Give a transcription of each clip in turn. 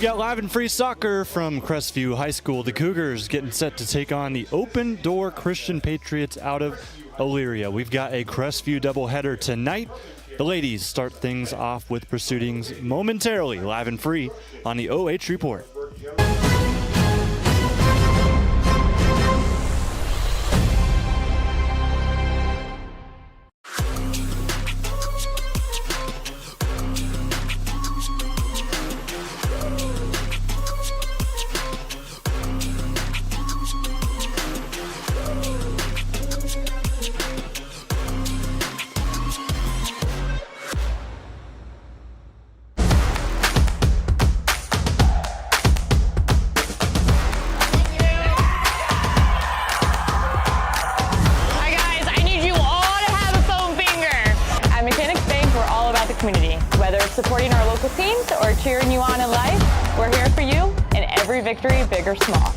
got live and free soccer from Crestview High School. The Cougars getting set to take on the Open Door Christian Patriots out of Elyria. We've got a Crestview doubleheader tonight. The ladies start things off with proceedings momentarily, live and free on the OH Report. Community. Whether it's supporting our local teams or cheering you on in life, we're here for you in every victory, big or small.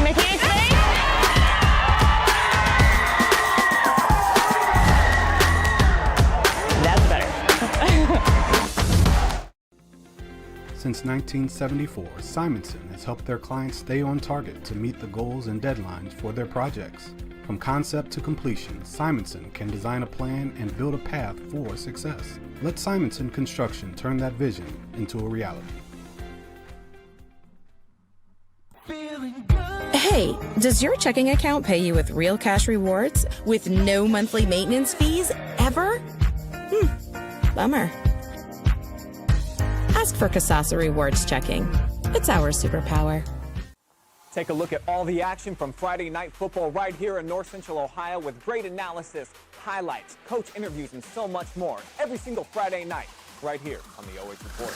Mechanics Bank! That's better. Since 1974, Simonson has helped their clients stay on target to meet the goals and deadlines for their projects. From concept to completion, Simonson can design a plan and build a path for success. Let Simonson Construction turn that vision into a reality. Hey, does your checking account pay you with real cash rewards with no monthly maintenance fees ever? Bummer. Ask for Kasasa Rewards Checking. It's our superpower. Take a look at all the action from Friday Night Football right here in North Central Ohio with great analysis, highlights, coach interviews, and so much more every single Friday night right here on the OH Report.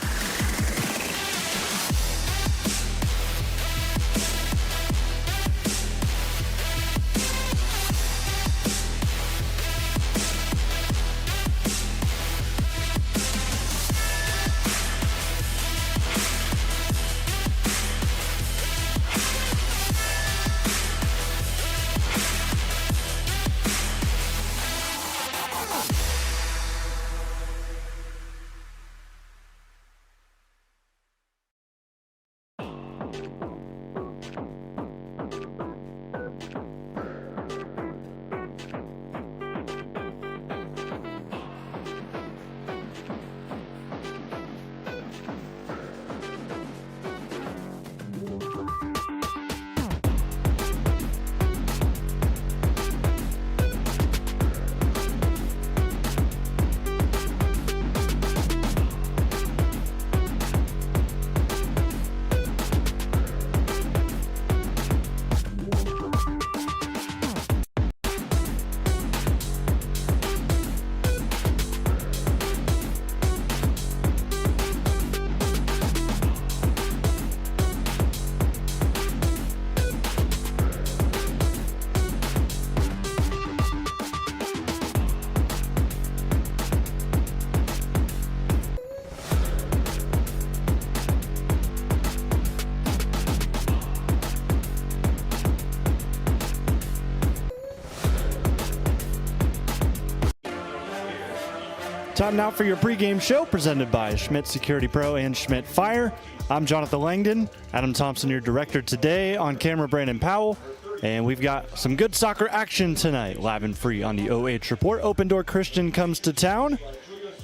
Time now for your pregame show presented by Schmidt Security Pro and Schmidt Fire. I'm Jonathan Langdon. Adam Thompson, your director today. On camera, Brandon Powell. And we've got some good soccer action tonight, live and free on the OH Report. Open Door Christian comes to town.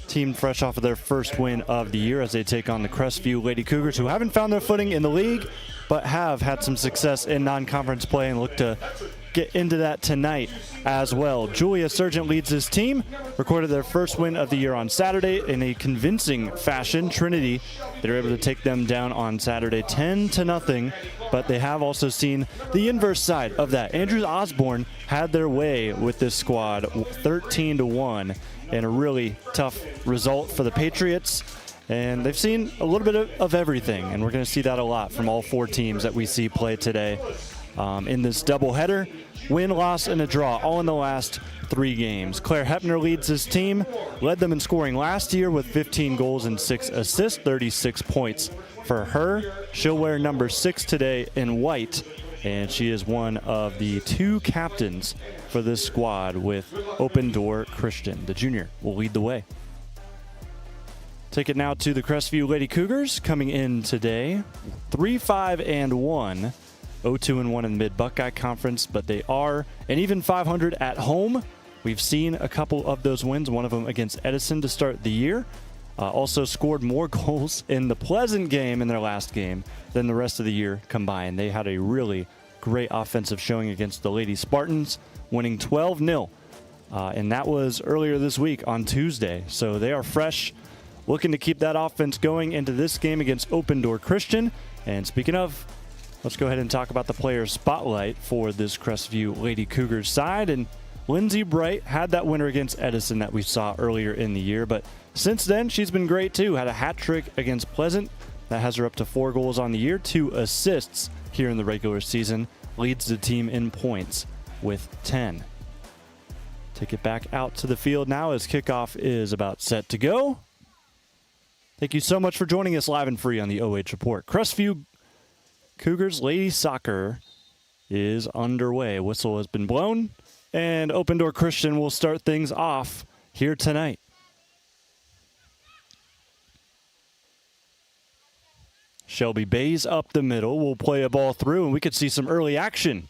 Team fresh off of their first win of the year as they take on the Crestview Lady Cougars, who haven't found their footing in the league, but have had some success in non-conference play and look to get into that tonight as well. Julia Sargent leads his team, recorded their first win of the year on Saturday in a convincing fashion. Trinity, they were able to take them down on Saturday 10-0, but they have also seen the inverse side of that. Andrews Osborne had their way with this squad, 13-1, and a really tough result for the Patriots. And they've seen a little bit of everything, and we're going to see that a lot from all four teams that we see play today in this doubleheader. Win, loss, and a draw, all in the last 3 games. Claire Hepner leads his team, led them in scoring last year with 15 goals and 6 assists, 36 points for her. She'll wear number 6 today in white, and she is one of the 2 captains for this squad with Open Door Christian. The junior will lead the way. Take it now to the Crestview Lady Cougars coming in today. 3-5-1. 0-2-1 in the Mid-Buckeye Conference, but they are an even 500 at home. We've seen a couple of those wins, one of them against Edison to start the year. Also scored more goals in the Pleasant game in their last game than the rest of the year combined. They had a really great offensive showing against the Lady Spartans, winning 12-0. And that was earlier this week on Tuesday. So they are fresh, looking to keep that offense going into this game against Open Door Christian. And speaking of, let's go ahead and talk about the player spotlight for this Crestview Lady Cougars side. And Lindsay Bright had that winner against Edison that we saw earlier in the year, but since then she's been great too. Had a hat trick against Pleasant that has her up to 4 goals on the year, 2 assists here in the regular season, leads the team in points with 10. Take it back out to the field now as kickoff is about set to go. Thank you so much for joining us live and free on the OH Report. Crestview Cougars Lady Soccer is underway. Whistle has been blown, and Open Door Christian will start things off here tonight. Shelby Bays up the middle will play a ball through, and we could see some early action.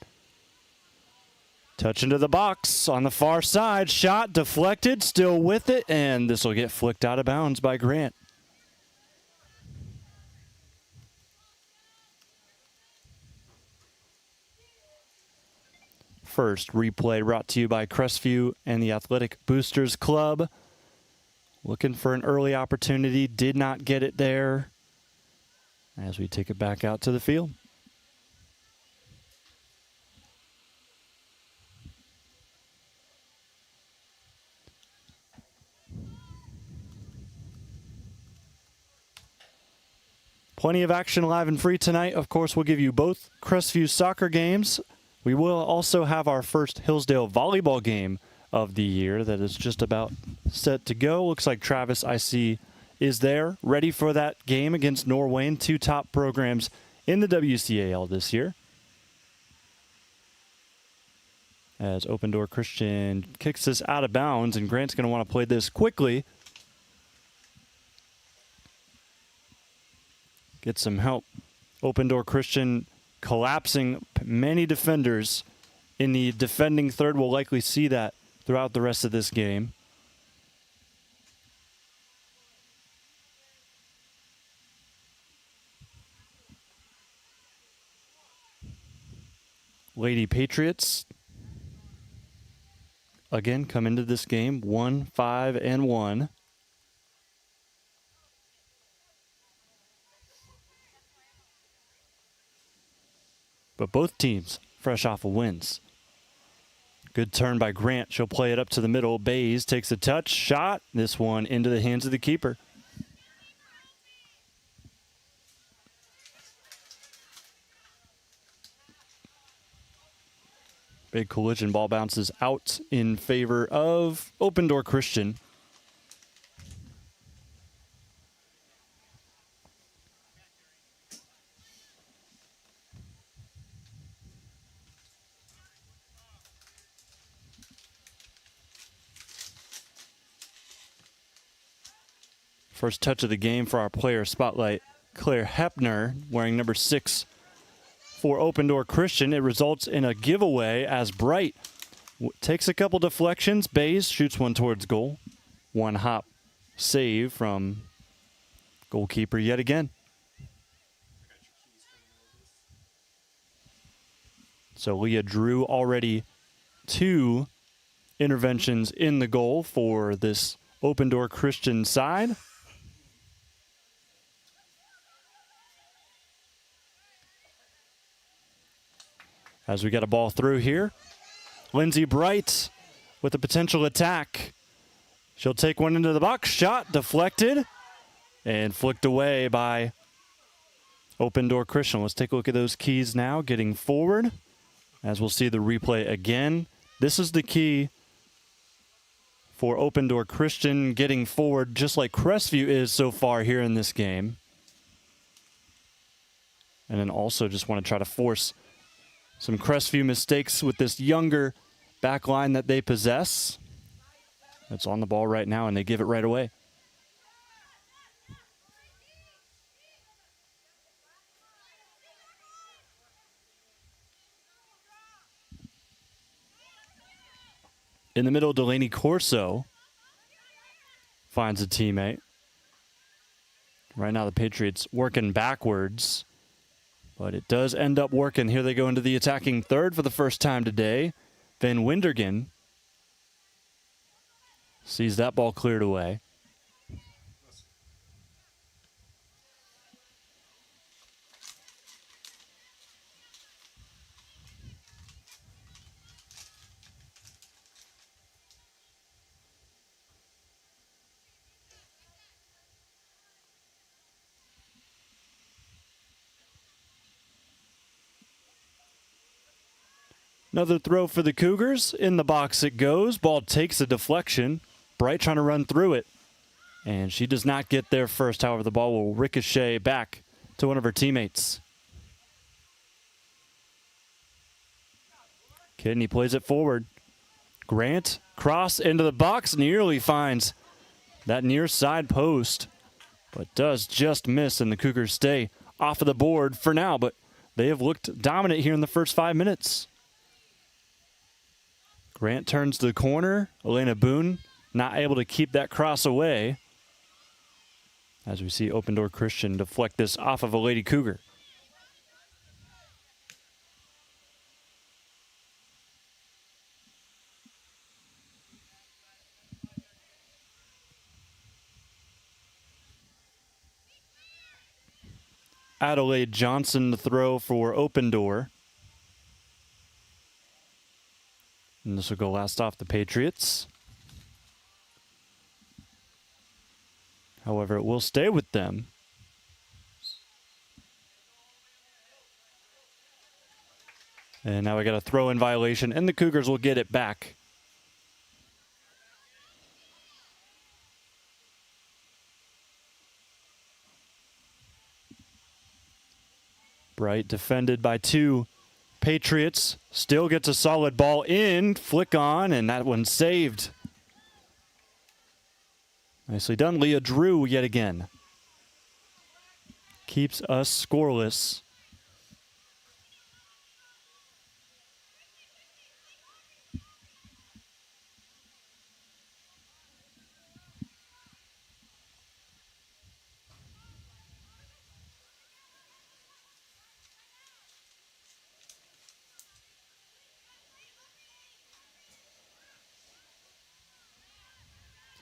Touch into the box on the far side. Shot deflected, still with it, and this will get flicked out of bounds by Grant. First replay brought to you by Crestview and the Athletic Boosters Club. Looking for an early opportunity, did not get it there. As we take it back out to the field. Plenty of action live and free tonight. Of course, we'll give you both Crestview soccer games. We will also have our first Hillsdale volleyball game of the year that is just about set to go. Looks like Travis, I see, is there, ready for that game against Norwayne, 2 top programs in the WCAL this year. As Open Door Christian kicks this out of bounds, and Grant's going to want to play this quickly. Get some help. Open Door Christian collapsing many defenders in the defending third. We'll likely see that throughout the rest of this game. Lady Patriots again come into this game 1-5-1. But both teams fresh off of wins. Good turn by Grant. She'll play it up to the middle. Bays takes a touch, shot. This one into the hands of the keeper. Big collision, ball bounces out in favor of Open Door Christian. First touch of the game for our player spotlight, Claire Hepner, wearing number 6 for Open Door Christian. It results in a giveaway as Bright takes a couple deflections. Bays shoots one towards goal. One hop save from goalkeeper yet again. So Leah Drew already 2 interventions in the goal for this Open Door Christian side. As we get a ball through here, Lindsay Bright with a potential attack. She'll take one into the box. Shot deflected and flicked away by Open Door Christian. Let's take a look at those keys now, getting forward. As we'll see the replay again. This is the key for Open Door Christian, getting forward just like Crestview is so far here in this game. And then also just want to try to force some Crestview mistakes with this younger back line that they possess. It's on the ball right now, and they give it right away. In the middle, Delaney Corso finds a teammate. Right now, the Patriots working backwards, but it does end up working. Here they go into the attacking third for the first time today. Van Windergen sees that ball cleared away. Another throw for the Cougars. In the box it goes. Ball takes a deflection. Bright trying to run through it. And she does not get there first. However, the ball will ricochet back to one of her teammates. Kidney plays it forward. Grant, cross into the box, nearly finds that near side post, but does just miss, and the Cougars stay off of the board for now, but they have looked dominant here in the first 5 minutes. Grant turns to the corner. Elena Boone not able to keep that cross away, as we see Open Door Christian deflect this off of a Lady Cougar. Adelaide Johnson to throw for Open Door. And this will go last off the Patriots. However, it will stay with them. And now we got a throw-in violation, and the Cougars will get it back. Bright defended by two Patriots. Still gets a solid ball in. Flick on, and that one's saved. Nicely done. Leah Drew yet again. Keeps us scoreless.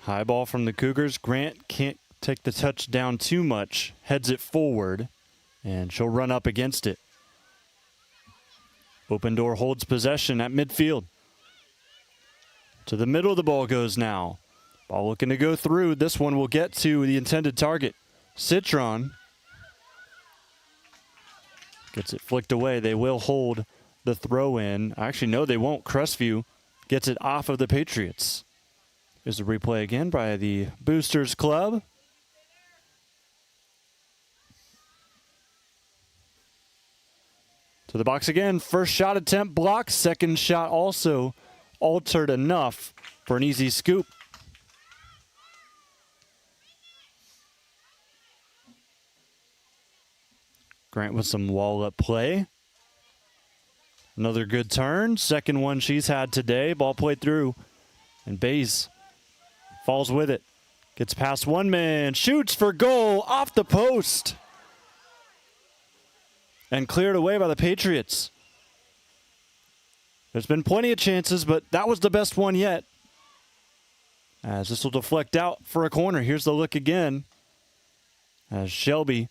High ball from the Cougars. Grant can't take the touchdown too much. Heads it forward, and she'll run up against it. Open Door holds possession at midfield. To the middle of the ball goes now. Ball looking to go through. This one will get to the intended target. Citron gets it flicked away. They will hold the throw in. Actually, no, they won't. Crestview gets it off of the Patriots. Here's the replay again by the Boosters Club. To the box again. First shot attempt blocked. Second shot also altered enough for an easy scoop. Grant with some wall-up play. Another good turn. Second one she's had today. Ball played through. And Bays falls with it. Gets past one man. Shoots for goal off the post. And cleared away by the Patriots. There's been plenty of chances, but that was the best one yet. As this will deflect out for a corner. Here's the look again. As Shelby,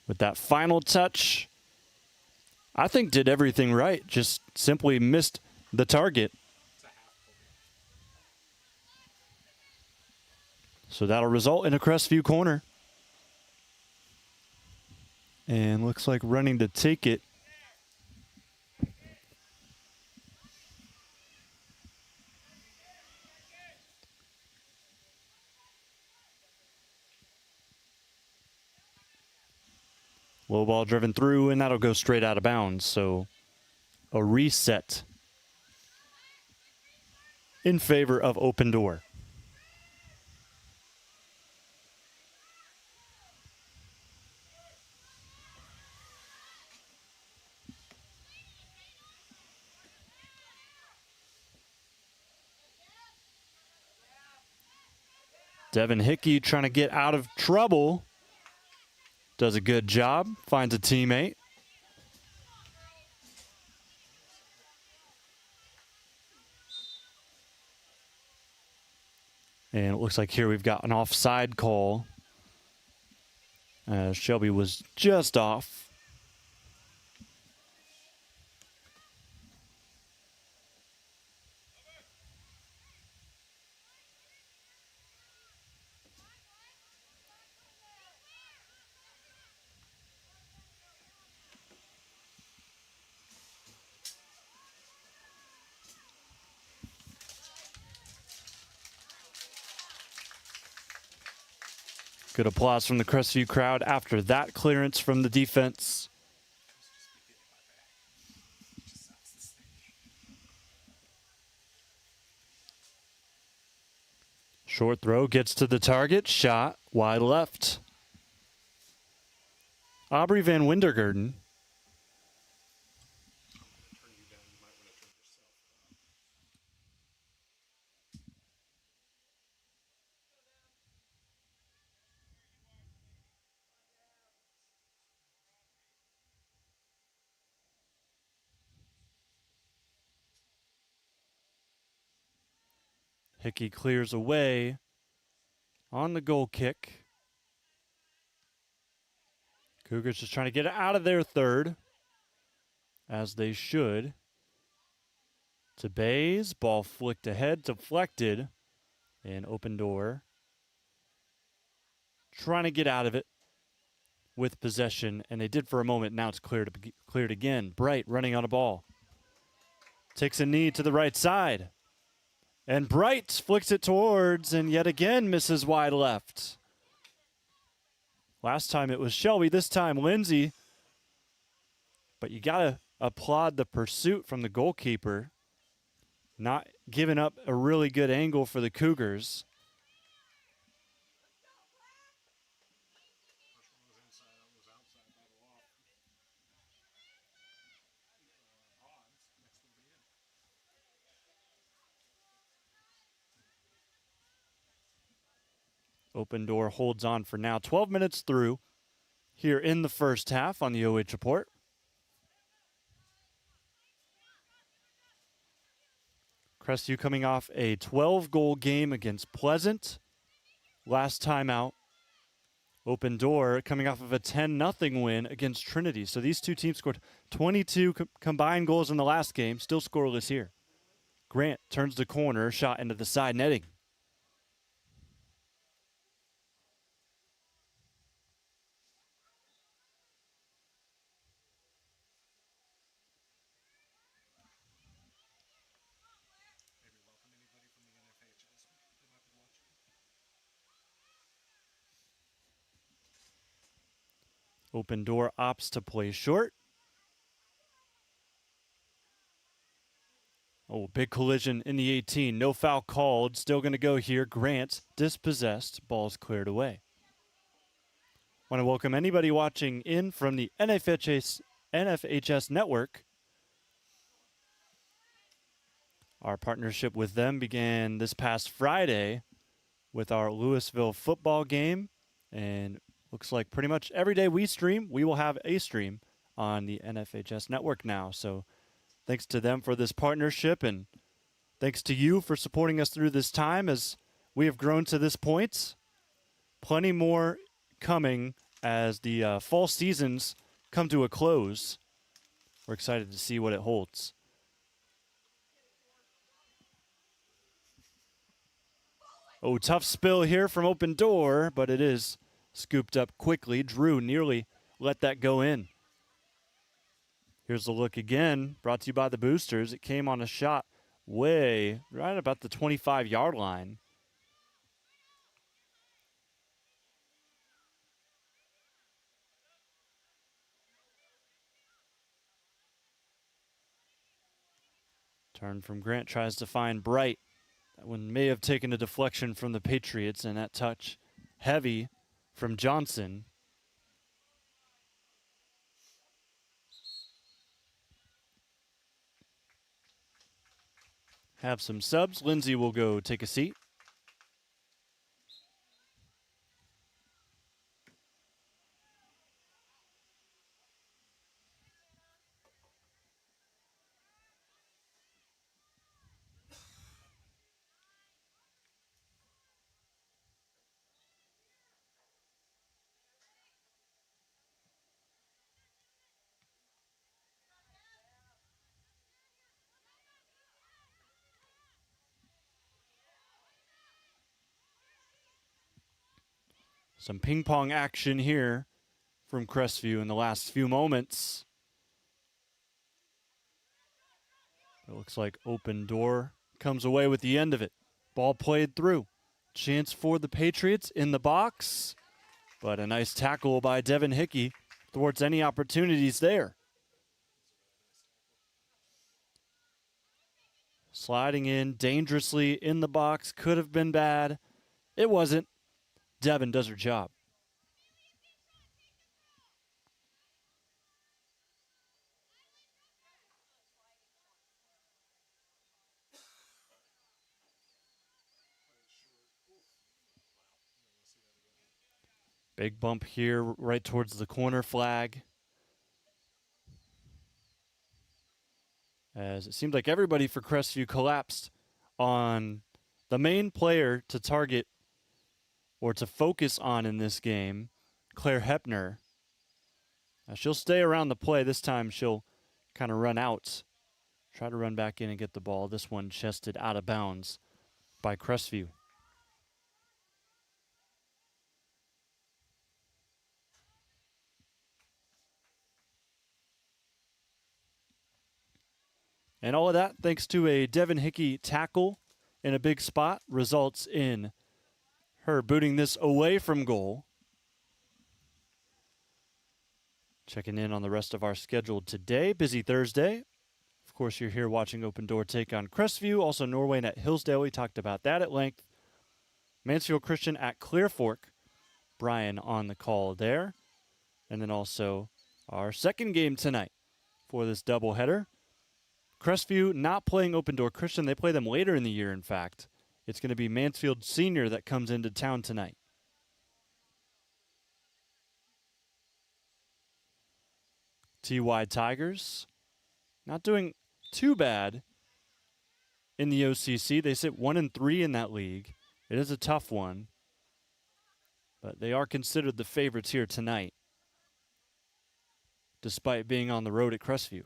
with that final touch, I think did everything right. Just simply missed the target. So that'll result in a Crestview corner. And looks like running to take it. Low ball driven through, and that'll go straight out of bounds. So a reset in favor of Open Door. Devin Hickey trying to get out of trouble. Does a good job, finds a teammate. And it looks like here we've got an offside call. Shelby was just off. Good applause from the Crestview crowd after that clearance from the defense. Short throw gets to the target, shot wide left. Aubrey Van Windergerden. Hickey clears away on the goal kick. Cougars just trying to get out of their third, as they should. To Bays, ball flicked ahead, deflected, and open door. Trying to get out of it with possession, and they did for a moment. Now it's cleared again. Bright running on a ball. Takes a knee to the right side. And Bright flicks it towards, and yet again misses wide left. Last time it was Shelby, this time Lindsay. But you got to applaud the pursuit from the goalkeeper. Not giving up a really good angle for the Cougars. Open door holds on for now. 12 minutes through here in the first half on the OH Report. Crestview coming off a 12-goal game against Pleasant. Last time out. Open door coming off of a 10-0 win against Trinity. So these two teams scored 22 combined goals in the last game. Still scoreless here. Grant turns the corner, shot into the side netting. Open door opts to play short. Oh, big collision in the 18. No foul called. Still going to go here. Grant dispossessed. Ball's cleared away. Want to welcome anybody watching in from the NFHS network. Our partnership with them began this past Friday with our Louisville football game. And looks like pretty much every day we stream, we will have a stream on the NFHS network now. So thanks to them for this partnership, and thanks to you for supporting us through this time as we have grown to this point. Plenty more coming as the fall seasons come to a close. We're excited to see what it holds. Oh, tough spill here from open door, but it is scooped up quickly. Drew nearly let that go in. Here's the look again, brought to you by the Boosters. It came on a shot way right about the 25-yard line. Turn from Grant, tries to find Bright. That one may have taken a deflection from the Patriots, and that touch heavy from Johnson. Have some subs. Lindsay will go take a seat. Some ping pong action here from Crestview in the last few moments. It looks like Open Door comes away with the end of it. Ball played through. Chance for the Patriots in the box, but a nice tackle by Devin Hickey thwarts any opportunities there. Sliding in dangerously in the box. Could have been bad. It wasn't. Devin does her job. Big bump here right towards the corner flag. As it seemed like everybody for Crestview collapsed on the main player to target or to focus on in this game, Claire Hepner. She'll stay around the play. This time she'll kind of run out, try to run back in and get the ball. This one chested out of bounds by Crestview. And all of that, thanks to a Devin Hickey tackle in a big spot, results in her booting this away from goal. Checking in on the rest of our schedule today. Busy Thursday. Of course, you're here watching Open Door take on Crestview. Also, Norway at Hillsdale. We talked about that at length. Mansfield Christian at Clear Fork. Brian on the call there. And then also our second game tonight for this doubleheader. Crestview not playing Open Door Christian. They play them later in the year, in fact. It's going to be Mansfield Senior that comes into town tonight. TY Tigers not doing too bad in the OCC. They sit 1-3 in that league. It is a tough one, but they are considered the favorites here tonight, despite being on the road at Crestview.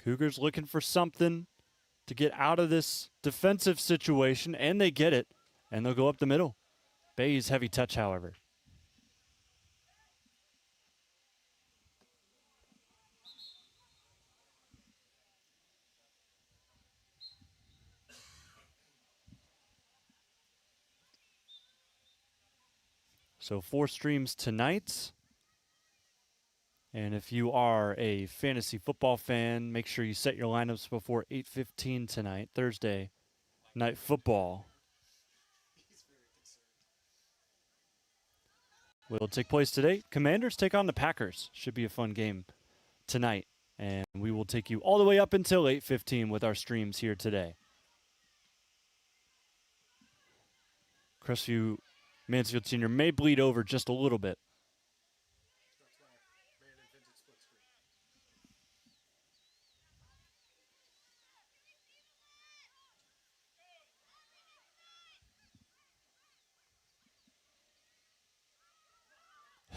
Cougars looking for something to get out of this defensive situation, and they get it, and they'll go up the middle. Bay's heavy touch, however. So 4 streams tonight. And if you are a fantasy football fan, make sure you set your lineups before 8:15 tonight, Thursday night football. Will take place today. Commanders take on the Packers. Should be a fun game tonight. And we will take you all the way up until 8:15 with our streams here today. Crestview Mansfield Senior may bleed over just a little bit.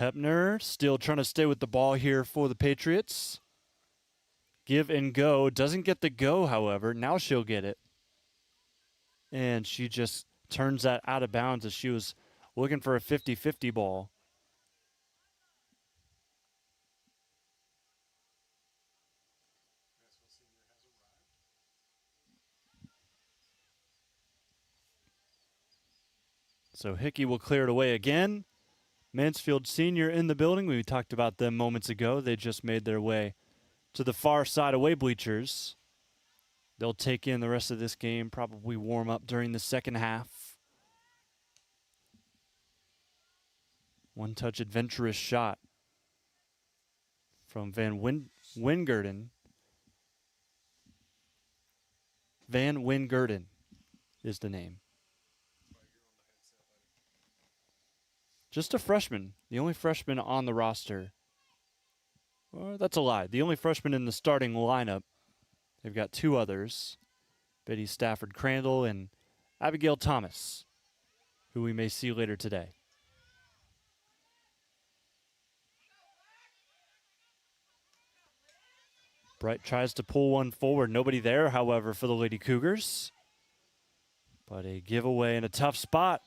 Hepner still trying to stay with the ball here for the Patriots. Give and go. Doesn't get the go, however. Now she'll get it. And she just turns that out of bounds as she was looking for a 50-50 ball. So Hickey will clear it away again. Mansfield Senior in the building. We talked about them moments ago. They just made their way to the far side away bleachers. They'll take in the rest of this game, probably warm up during the second half. One-touch adventurous shot from Van Wingerden. Van Wingerden is the name. Just a freshman, the only freshman on the roster. Well, that's a lie. The only freshman in the starting lineup. They've got 2 others. Betty Stafford Crandall and Abigail Thomas, who we may see later today. Bright tries to pull one forward. Nobody there, however, for the Lady Cougars. But a giveaway in a tough spot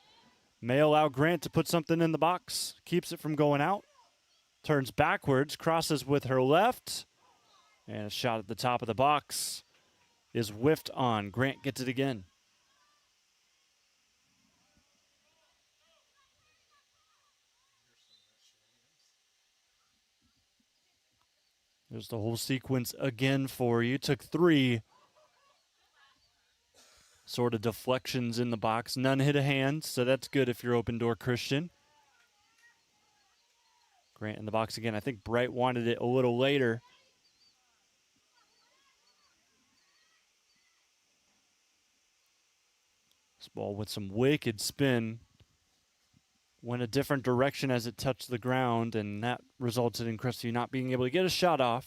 may allow Grant to put something in the box. Keeps it from going out. Turns backwards, crosses with her left. And a shot at the top of the box is whiffed on. Grant gets it again. There's the whole sequence again for you. Took 3 sort of deflections in the box. None hit a hand, so that's good if you're open door Christian. Grant in the box again. I think Bright wanted it a little later. This ball with some wicked spin went a different direction as it touched the ground, and that resulted in Crestview not being able to get a shot off.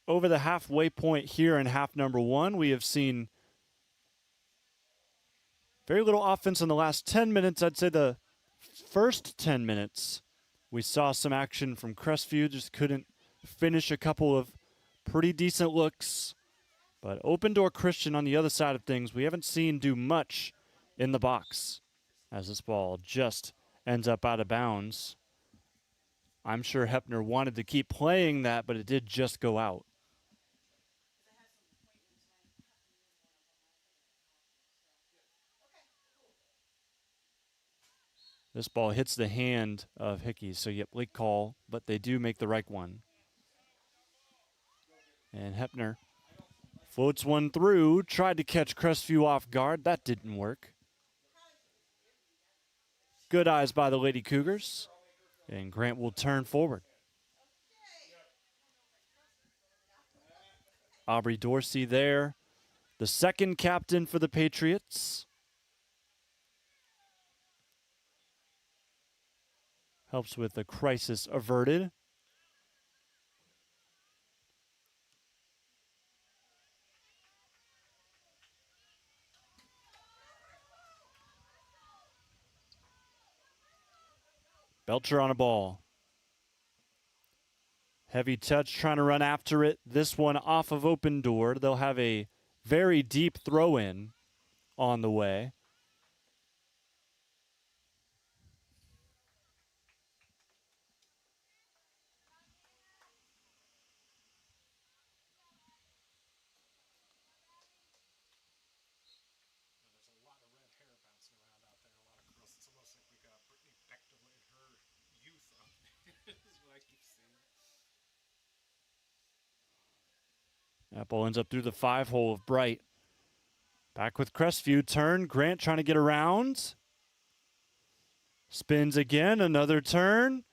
Over the halfway point here in half number 1, we have seen very little offense in the last 10 minutes. I'd say the first 10 minutes, we saw some action from Crestview, just couldn't finish a couple of pretty decent looks. But Open Door Christian on the other side of things, we haven't seen do much in the box as this ball just ends up out of bounds. I'm sure Hepner wanted to keep playing that, but it did just go out. This ball hits the hand of Hickey, so yep, late call, but they do make the right one. And Hepner floats one through, tried to catch Crestview off guard. That didn't work. Good eyes by the Lady Cougars, and Grant will turn forward. Aubrey Dorsey there, the second captain for the Patriots. Helps with the crisis averted. Belcher on a ball. Heavy touch, trying to run after it. This one off of Open Door. They'll have a very deep throw-in on the way. That ball ends up through the 5-hole of Bright. Back with Crestview. Turn. Grant trying to get around. Spins again. Another turn.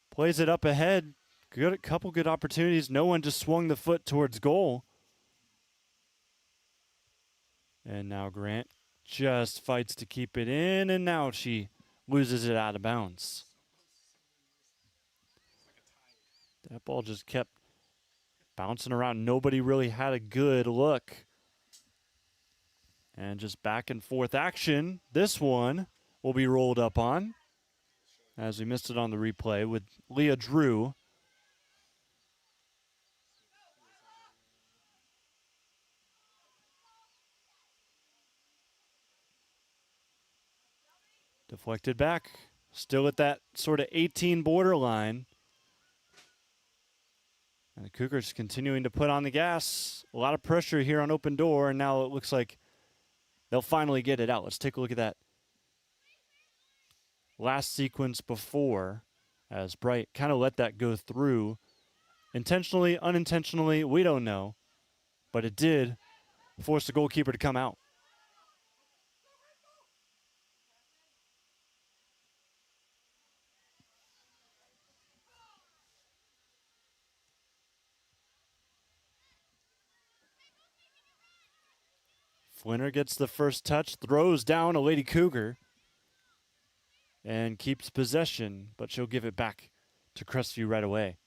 Plays it up ahead. Good, couple good opportunities. No one just swung the foot towards goal. And now Grant just fights to keep it in, and now she loses it out of bounds. That ball just kept bouncing around. Nobody really had a good look. And just back and forth action. This one will be rolled up on, as we missed it on the replay with Leah Drew. Deflected back. Still at that sort of 18 borderline. And the Cougars continuing to put on the gas. A lot of pressure here on Open Door, and now it looks like they'll finally get it out. Let's take a look at that last sequence before, as Bright kind of let that go through. Intentionally, unintentionally, we don't know. But it did force the goalkeeper to come out. Flinner gets the first touch, throws down a Lady Cougar, and keeps possession, but she'll give it back to Crestview right away.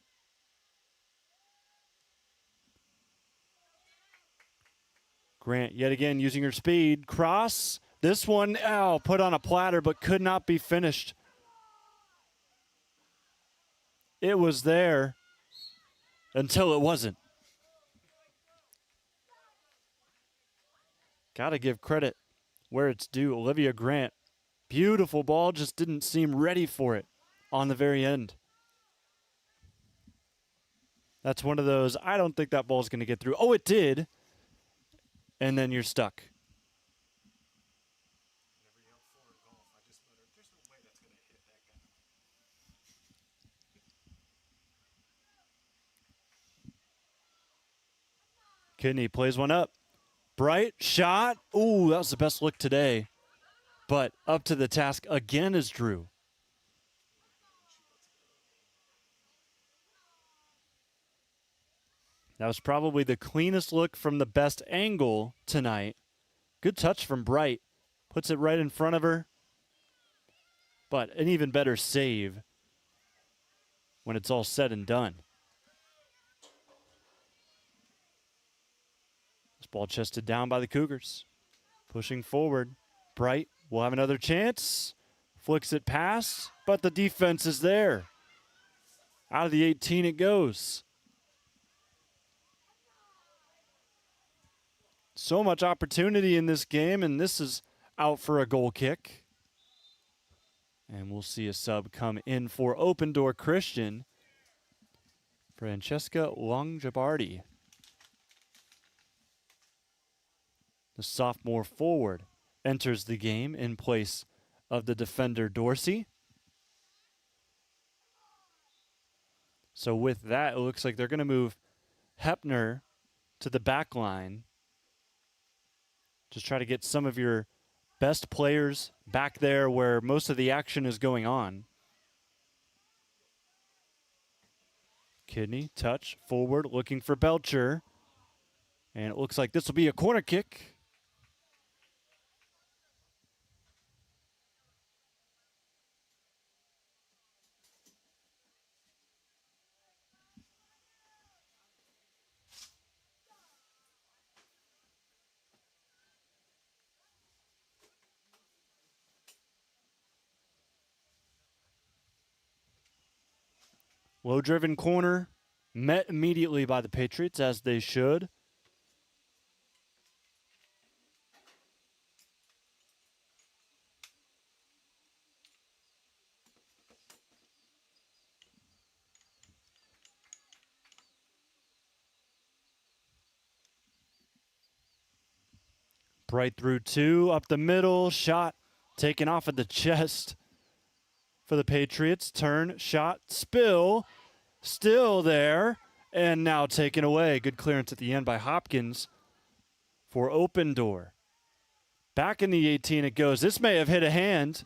Grant yet again using her speed. Cross. This one, put on a platter, but could not be finished. It was there until it wasn't. Got to give credit where it's due. Olivia Grant, beautiful ball, just didn't seem ready for it on the very end. That's one of those, I don't think that ball's going to get through. Oh, it did. And then you're stuck. Kidney plays one up. Bright shot. Ooh, that was the best look today. But up to the task again is Drew. That was probably the cleanest look from the best angle tonight. Good touch from Bright. Puts it right in front of her. But an even better save when it's all said and done. This ball chested down by the Cougars. Pushing forward. Bright will have another chance. Flicks it past, but the defense is there. Out of the 18 it goes. So much opportunity in this game, and this is out for a goal kick. And we'll see a sub come in for Open Door Christian. Francesca Longabardi. The sophomore forward enters the game in place of the defender Dorsey. So with that, it looks like they're going to move Hepner to the back line. Just try to get some of your best players back there where most of the action is going on. Kidney, touch, forward, looking for Belcher. And it looks like this will be a corner kick. Low-driven corner, met immediately by the Patriots, as they should. Bright through two, up the middle, shot taken off at the chest for the Patriots. Turn, shot, spill, still there, and now taken away. Good clearance at the end by Hopkins for Open Door. Back in the 18 it goes. This may have hit a hand.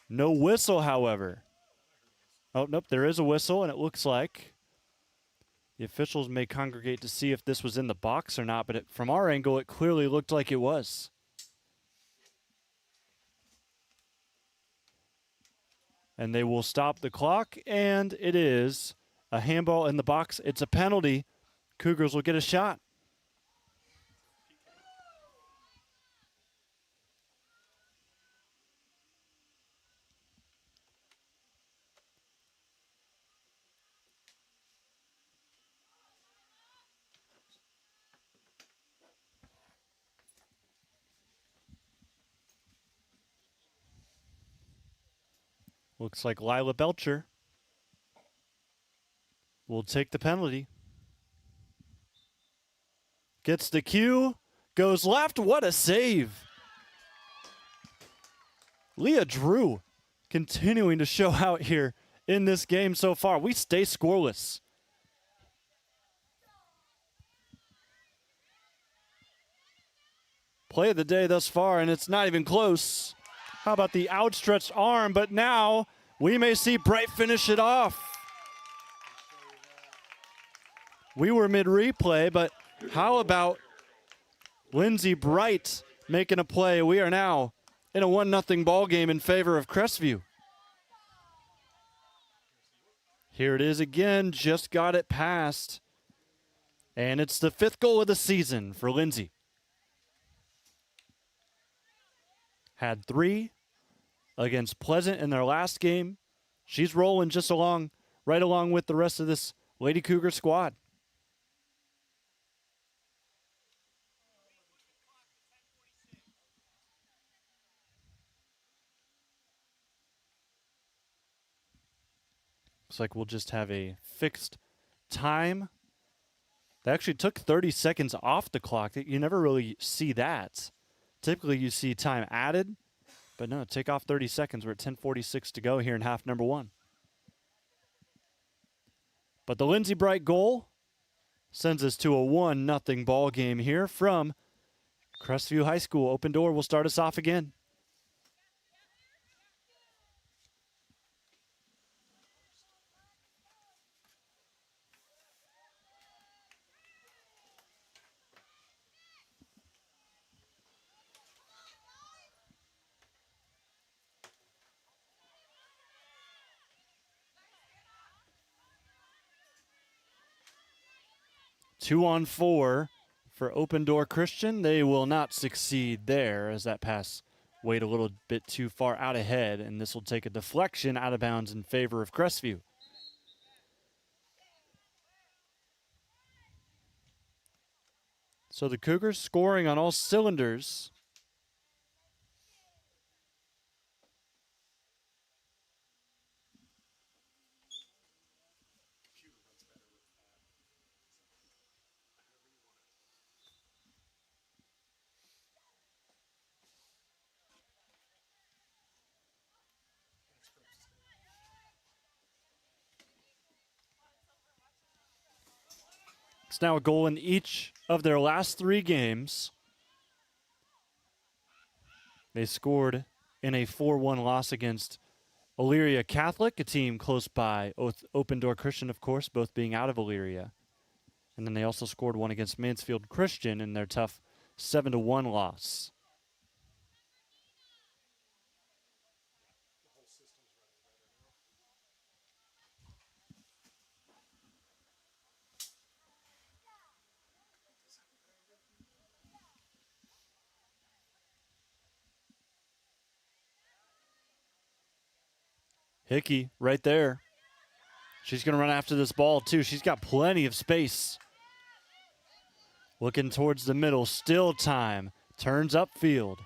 No whistle, however. Oh, nope, there is a whistle, and it looks like the officials may congregate to see if this was in the box or not, but from our angle, it clearly looked like it was. And they will stop the clock, and it is a handball in the box. It's a penalty. Cougars will get a shot. Looks like Lila Belcher will take the penalty. Gets the cue, goes left. What a save. Leah Drew continuing to show out here in this game so far. We stay scoreless. Play of the day thus far, and it's not even close. How about the outstretched arm? But now we may see Bright finish it off. We were mid-replay, but how about Lindsey Bright making a play. We are now in a 1-0 ball game in favor of Crestview. Here it is again, just got it past. And it's the 5th goal of the season for Lindsey. Had 3 against Pleasant in their last game. She's rolling just right along with the rest of this Lady Cougar squad. Looks like we'll just have a fixed time. They actually took 30 seconds off the clock. You never really see that. Typically you see time added, but no, take off 30 seconds. We're at 10:46 to go here in half number 1. But the Lindsey Bright goal sends us to a 1-0 ball game here from Crestview High School. Open door will start us off again. Two on 4 for Open Door Christian. They will not succeed there as that pass weighed a little bit too far out ahead, and this will take a deflection out of bounds in favor of Crestview. So the Cougars scoring on all cylinders. It's now a goal in each of their last 3 games. They scored in a 4-1 loss against Elyria Catholic, a team close by. Open Door Christian, of course, both being out of Elyria. And then they also scored one against Mansfield Christian in their tough 7-1 loss. Hickey right there. She's going to run after this ball, too. She's got plenty of space. Looking towards the middle. Still time. Turns upfield.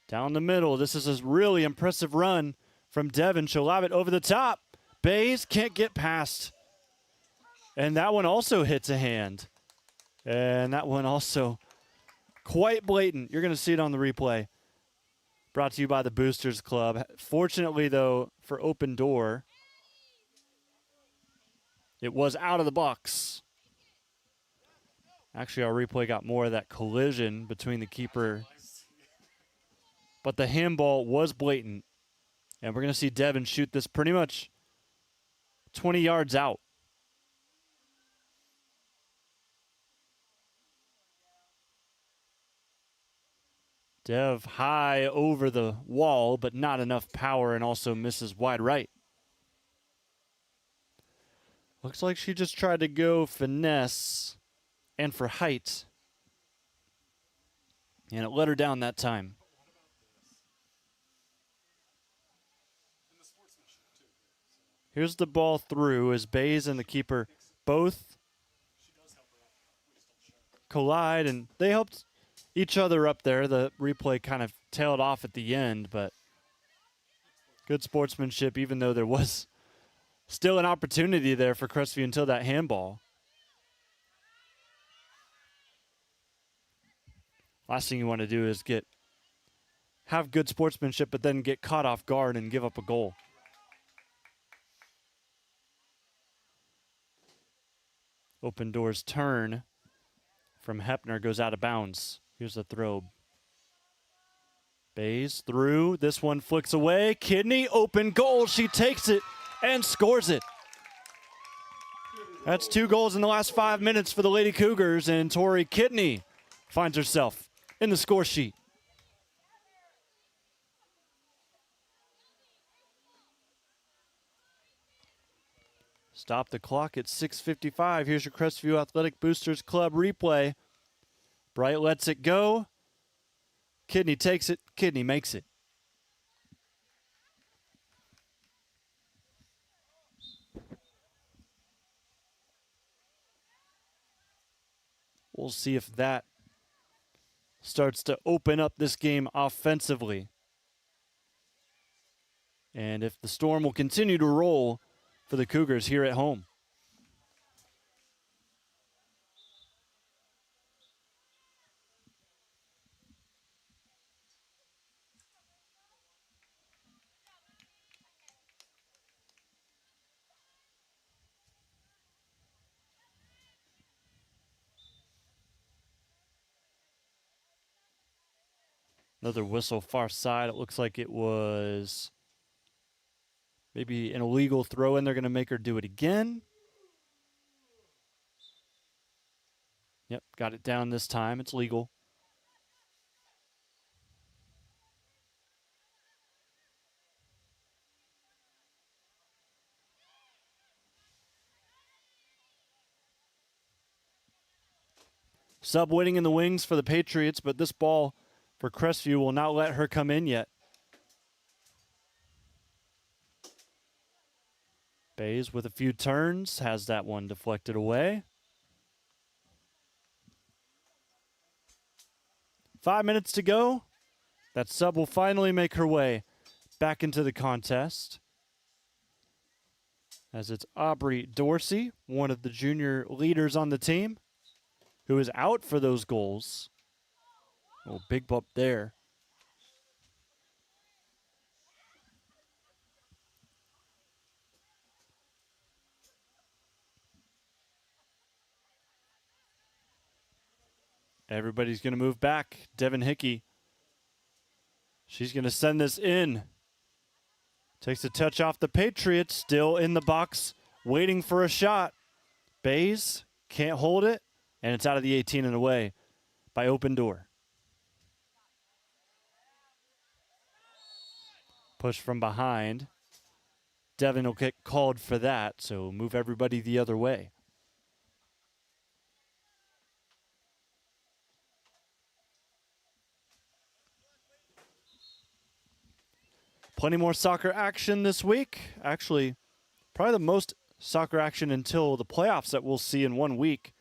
Down the middle. This is a really impressive run from Devin. She'll lob it over the top. Bays can't get past. And that one also hits a hand. And that one also quite blatant. You're going to see it on the replay. Brought to you by the Boosters Club. Fortunately, though, for Open Door, it was out of the box. Actually, our replay got more of that collision between the keeper. But the handball was blatant. And we're going to see Devin shoot this pretty much 20 yards out. Dev high over the wall, but not enough power, and also misses wide right. Looks like she just tried to go finesse and for height. And it let her down that time. Here's the ball through as Bays and the keeper both collide, and they helped each other up there. The replay kind of tailed off at the end, but good sportsmanship, even though there was still an opportunity there for Crestview until that handball. Last thing you want to do is have good sportsmanship, but then get caught off guard and give up a goal. Open Door's turn from Hepner goes out of bounds. Here's the throw. Bays through. This one flicks away. Kidney, open goal. She takes it and scores it. That's 2 goals in the last 5 minutes for the Lady Cougars, and Tori Kidney finds herself in the score sheet. Stop the clock at 6:55. Here's your Crestview Athletic Boosters Club replay. Bright lets it go. Kidney takes it. Kidney makes it. We'll see if that starts to open up this game offensively. And if the Storm will continue to roll for the Cougars here at home. Another whistle far side. It looks like it was maybe an illegal throw in. They're going to make her do it again. Yep, got it down this time. It's legal. Sub waiting in the wings for the Patriots, but this ball for Crestview will not let her come in yet. Bays with a few turns, has that one deflected away. 5 minutes to go. That sub will finally make her way back into the contest. As it's Aubrey Dorsey, one of the junior leaders on the team, who is out for those goals. Oh, big bump there. Everybody's going to move back. Devin Hickey. She's going to send this in. Takes a touch off the Patriots. Still in the box, waiting for a shot. Bays can't hold it, and it's out of the 18 and away by Open Door. Push from behind. Devin will get called for that, so move everybody the other way. Plenty more soccer action this week. Actually, probably the most soccer action until the playoffs that we'll see in 1 week.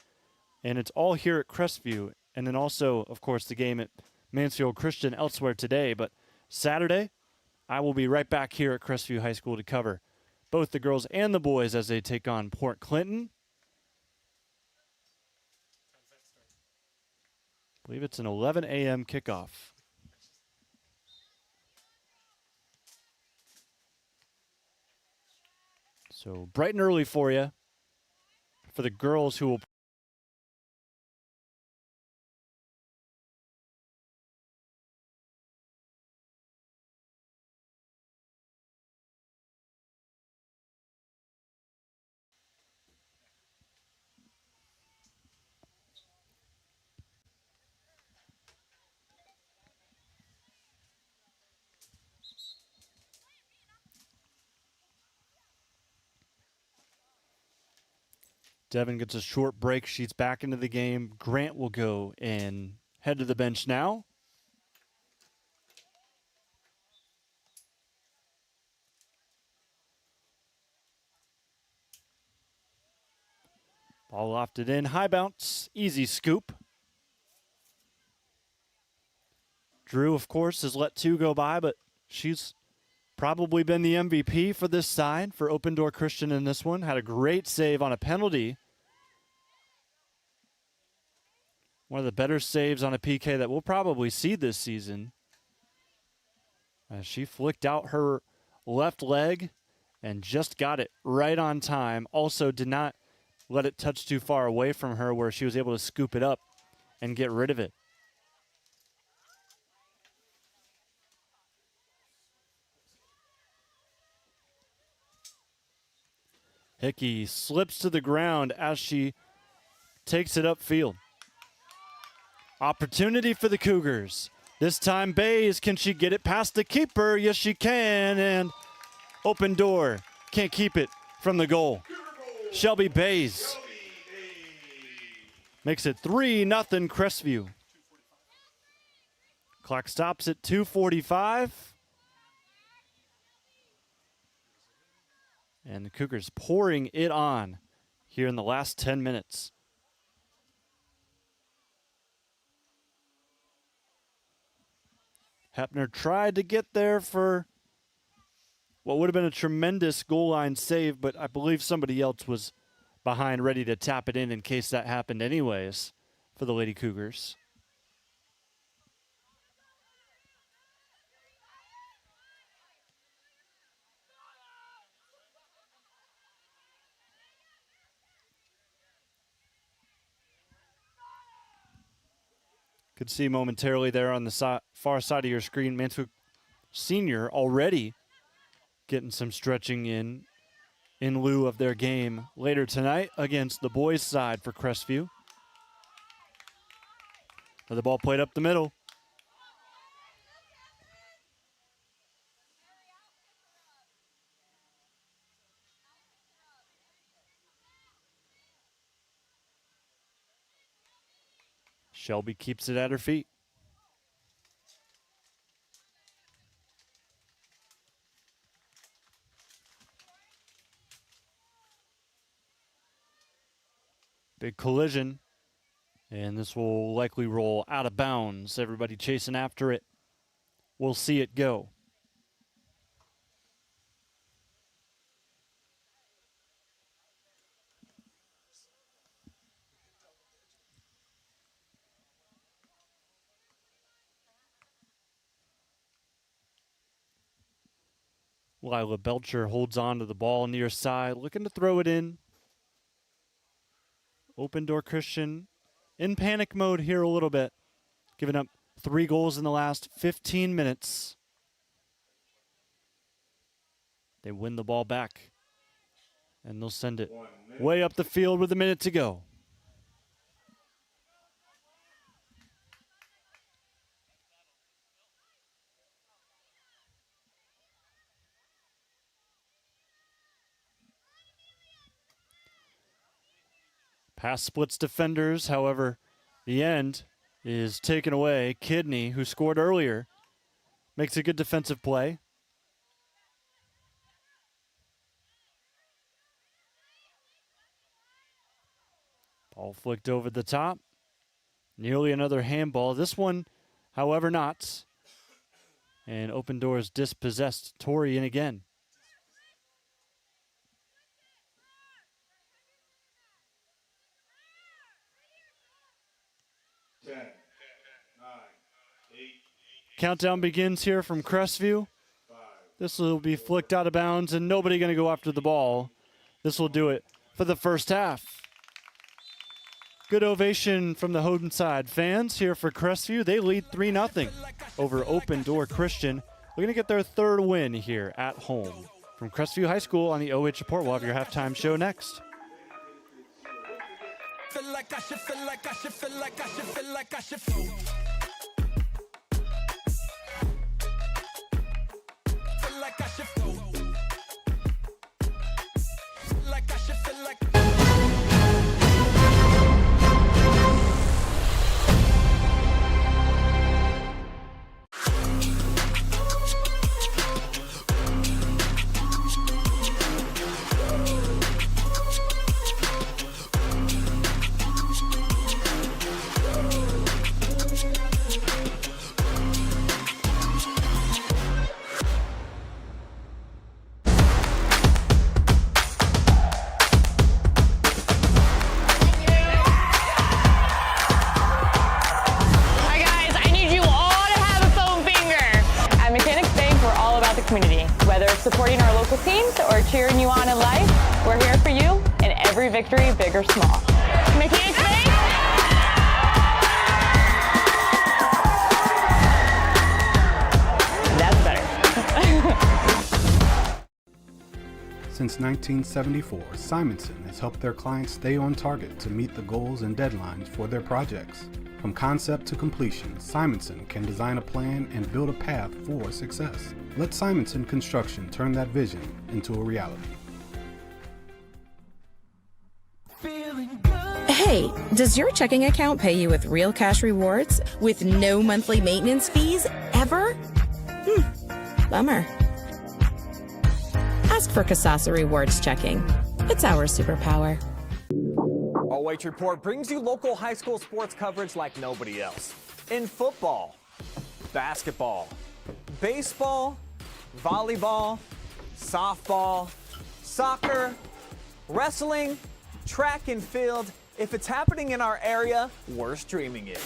And it's all here at Crestview. And then also, of course, the game at Mansfield Christian elsewhere today. But Saturday, I will be right back here at Crestview High School to cover both the girls and the boys as they take on Port Clinton. I believe it's an 11 a.m. kickoff. So bright and early for you, for the girls who will. Devin gets a short break. She's back into the game. Grant will go and head to the bench now. Ball lofted in. High bounce. Easy scoop. Drew, of course, has let two go by, but she's probably been the MVP for this side for Open Door Christian in this one. Had a great save on a penalty. One of the better saves on a PK that we'll probably see this season. As she flicked out her left leg and just got it right on time. Also did not let it touch too far away from her where she was able to scoop it up and get rid of it. Hickey slips to the ground as she takes it upfield. Opportunity for the Cougars. This time Bays, can she get it past the keeper? Yes, she can, and open door. Can't keep it from the goal. Shelby Bays makes it 3-0 Crestview. Clock stops at 2:45. And the Cougars pouring it on here in the last 10 minutes. Hepner tried to get there for what would have been a tremendous goal line save, but I believe somebody else was behind ready to tap it in case that happened anyways for the Lady Cougars. Could see momentarily there on the far side of your screen, Mansfield Senior already getting some stretching in lieu of their game later tonight against the boys' side for Crestview. The ball played up the middle. Shelby keeps it at her feet. Big collision, and this will likely roll out of bounds. Everybody chasing after it. We'll see it go. Lila Belcher holds on to the ball near side, looking to throw it in. Open door Christian in panic mode here a little bit, giving up 3 goals in the last 15 minutes. They win the ball back, and they'll send it way up the field with a minute to go. Pass splits defenders, however, the end is taken away. Kidney, who scored earlier, makes a good defensive play. Ball flicked over the top. Nearly another handball. This one, however, not. And open doors dispossessed. Tori in again. Countdown begins here from Crestview. This will be flicked out of bounds and nobody going to go after the ball. This will do it for the first half. Good ovation from the Houghton side. Fans here for Crestview. They lead 3-0 over Open Door Christian. We're going to get their 3rd win here at home. From Crestview High School on the OH Report, we'll have your halftime show next. Feel like I should, feel like I should, feel like I should, feel like I should. Feel like I should, feel like I should, feel like. Supporting our local teams or cheering you on in life, we're here for you in every victory, big or small. Mechanics Bank. That's better. Since 1974, Simonson has helped their clients stay on target to meet the goals and deadlines for their projects. From concept to completion, Simonson can design a plan and build a path for success. Let Simonson Construction turn that vision into a reality. Hey, does your checking account pay you with real cash rewards with no monthly maintenance fees ever? Bummer. Ask for Kasasa Rewards Checking. It's our superpower. OH Report brings you local high school sports coverage like nobody else. In football, basketball, baseball, volleyball, softball, soccer, wrestling, track and field. If it's happening in our area, we're streaming it.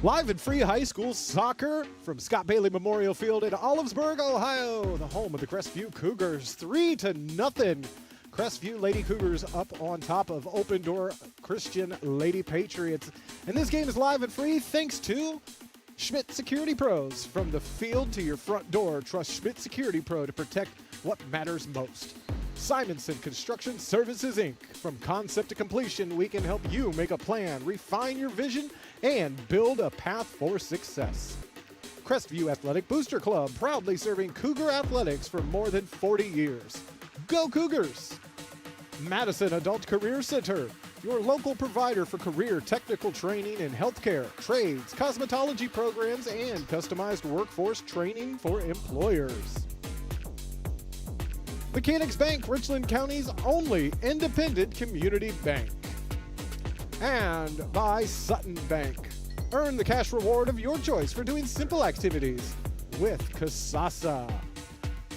Live and free high school soccer from Scott Bailey Memorial Field in Olivesburg, Ohio, the home of the Crestview Cougars. 3-0. Crestview Lady Cougars up on top of Open Door Christian Lady Patriots. And this game is live and free thanks to Schmidt Security Pros. From the field to your front door, trust Schmidt Security Pro to protect what matters most. Simonson Construction Services, Inc. From concept to completion, we can help you make a plan, refine your vision, and build a path for success. Crestview Athletic Booster Club, proudly serving Cougar athletics for more than 40 years. Go Cougars! Madison Adult Career Center, your local provider for career technical training in healthcare, trades, cosmetology programs, and customized workforce training for employers. Mechanics Bank, Richland County's only independent community bank. And by Sutton Bank. Earn the cash reward of your choice for doing simple activities with Kasasa.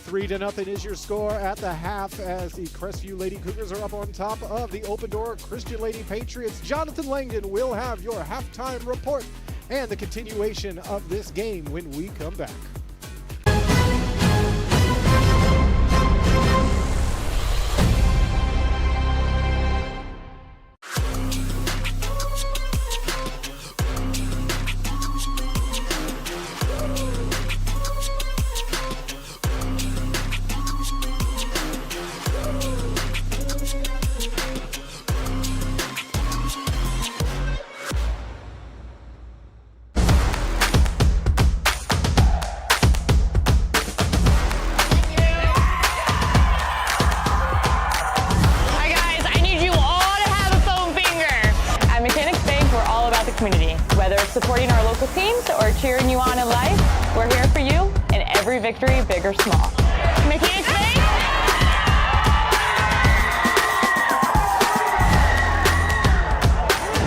3-0 is your score at the half as the Crestview Lady Cougars are up on top of the Open Door Christian Lady Patriots. Jonathan Langdon will have your halftime report and the continuation of this game when we come back. Whether it's supporting our local teams or cheering you on in life, we're here for you in every victory, big or small. Mechanics Bank!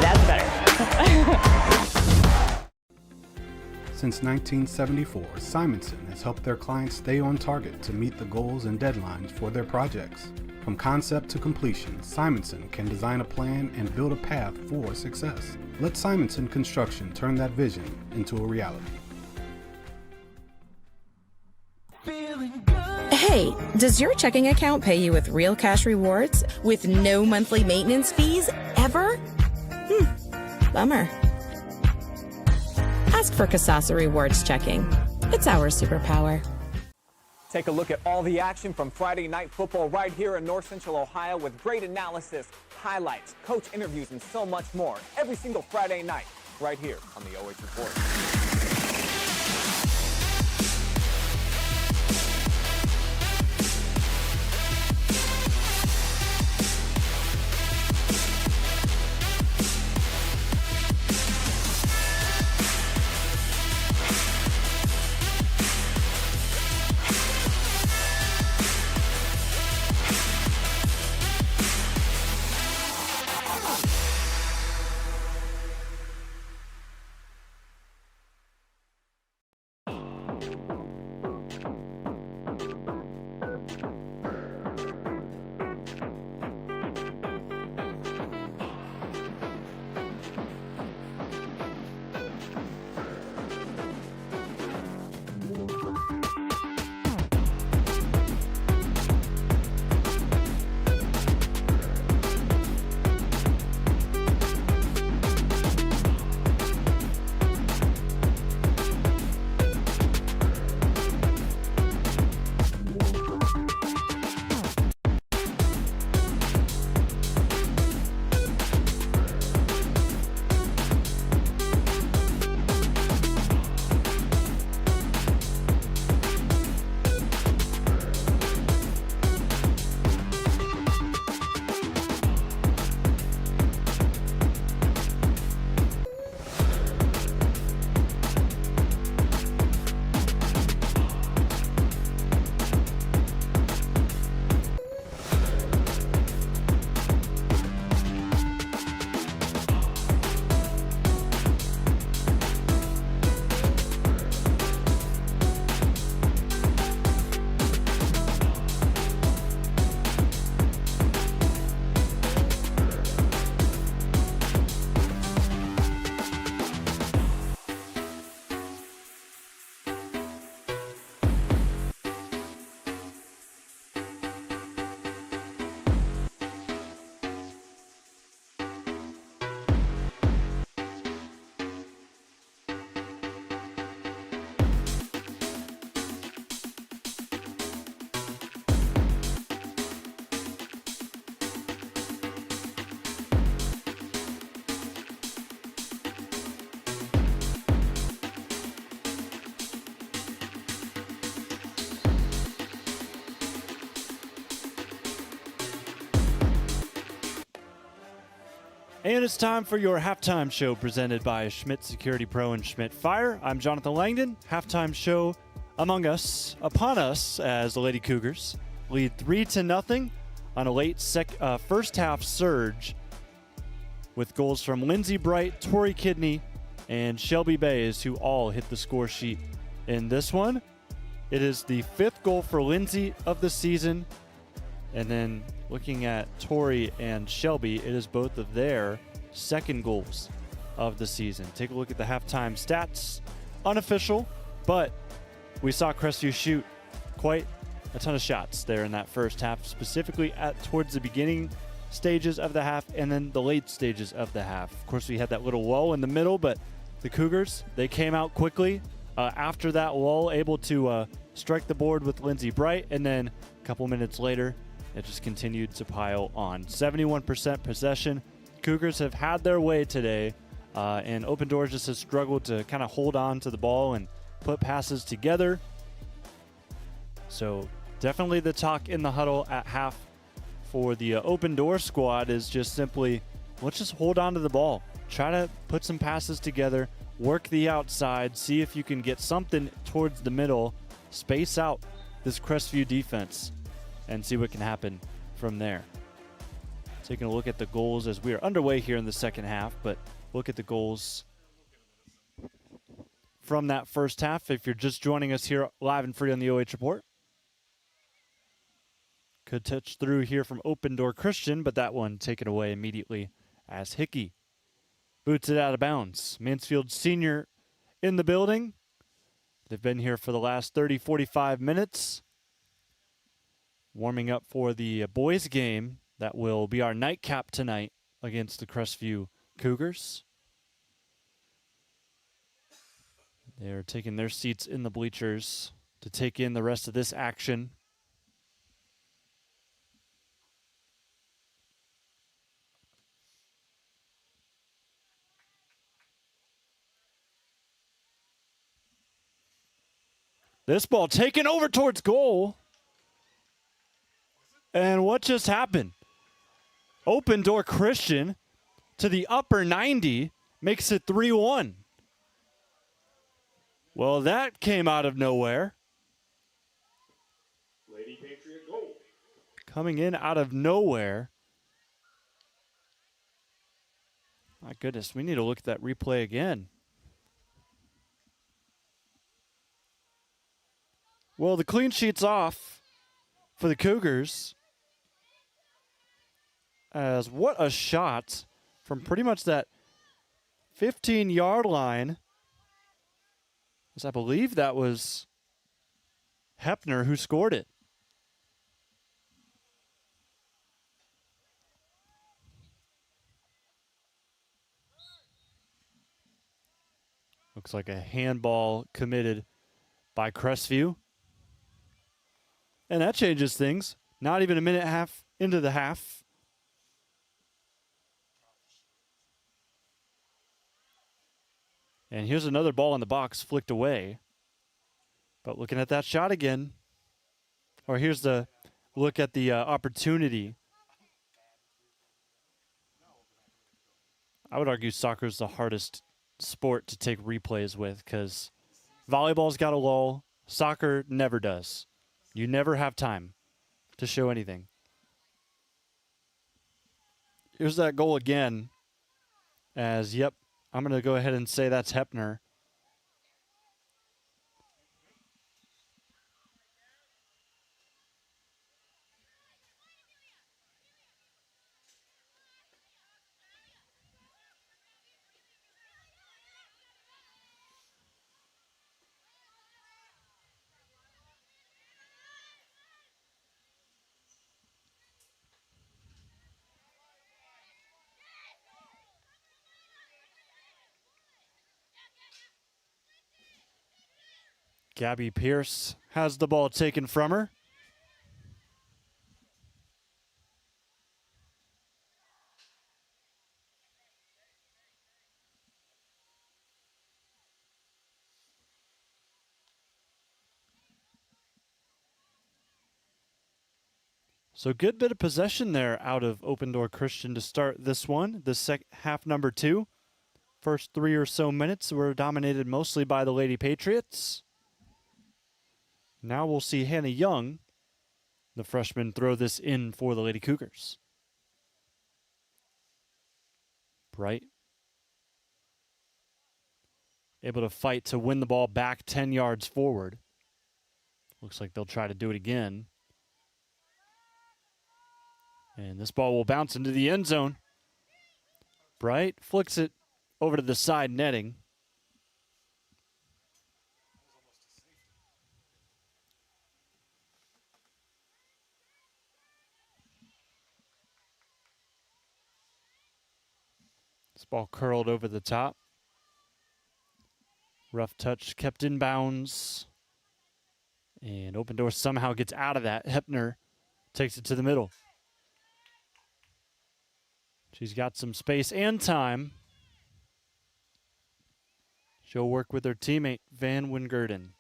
That's better. Since 1974, Simonson has helped their clients stay on target to meet the goals and deadlines for their projects. From concept to completion, Simonson can design a plan and build a path for success. Let Simonson Construction turn that vision into a reality. Hey, does your checking account pay you with real cash rewards with no monthly maintenance fees ever? Bummer. Ask for Kasasa Rewards Checking. It's our superpower. Take a look at all the action from Friday night football right here in North Central Ohio with great analysis, highlights, coach interviews, and so much more every single Friday night right here on the OH Report. And it's time for your halftime show presented by Schmidt Security Pro and Schmidt Fire. I'm Jonathan Langdon. Halftime show upon us as the Lady Cougars lead 3-0 on a late first half surge with goals from Lindsey Bright, Tori Kidney, and Shelby Bays, who all hit the score sheet in this one. It is the 5th goal for Lindsey of the season. And then looking at Tori and Shelby, it is both of their second goals of the season. Take a look at the halftime stats. Unofficial, but we saw Crestview shoot quite a ton of shots there in that first half, specifically towards the beginning stages of the half and then the late stages of the half. Of course, we had that little lull in the middle, but the Cougars, they came out quickly after that lull, able to strike the board with Lindsey Bright, and then a couple minutes later, it just continued to pile on. 71% possession. Cougars have had their way today, and Open Doors just has struggled to kind of hold on to the ball and put passes together. So definitely the talk in the huddle at half for the Open Door squad is just simply, let's just hold on to the ball. Try to put some passes together, work the outside, see if you can get something towards the middle, space out this Crestview defense, and see what can happen from there. Taking a look at the goals as we are underway here in the second half, but look at the goals from that first half. If you're just joining us here live and free on the OH Report. Could touch through here from Open Door Christian, but that one taken away immediately as Hickey boots it out of bounds. Mansfield Senior in the building. They've been here for the last 30, 45 minutes. Warming up for the boys game that will be our nightcap tonight against the Crestview Cougars. They're taking their seats in the bleachers to take in the rest of this action. This ball taken over towards goal. And what just happened? Open door Christian to the upper 90 makes it 3-1. Well, that came out of nowhere. Lady Patriot goal. Coming in out of nowhere. My goodness, we need to look at that replay again. Well, the clean sheet's off for the Cougars. As what a shot from pretty much that 15-yard line. As I believe that was Hepner who scored it. Looks like a handball committed by Crestview. And that changes things. Not even a minute and a half into the half. And here's another ball in the box flicked away. But looking at that shot again. Or here's the look at the opportunity. I would argue soccer is the hardest sport to take replays with because volleyball's got a lull. Soccer never does. You never have time to show anything. Here's that goal again. As, yep, I'm going to go ahead and say that's Hepner. Gabby Pierce has the ball taken from her. So good bit of possession there out of Open Door Christian to start this one, the half number 2. First 3 or so minutes were dominated mostly by the Lady Patriots. Now we'll see Hannah Young, the freshman, throw this in for the Lady Cougars. Bright. Able to fight to win the ball back 10 yards forward. Looks like they'll try to do it again. And this ball will bounce into the end zone. Bright flicks it over to the side netting. This ball curled over the top. Rough touch kept in bounds. And Open Door somehow gets out of that. Hepner takes it to the middle. She's got some space and time. She'll work with her teammate, Van Wingerden.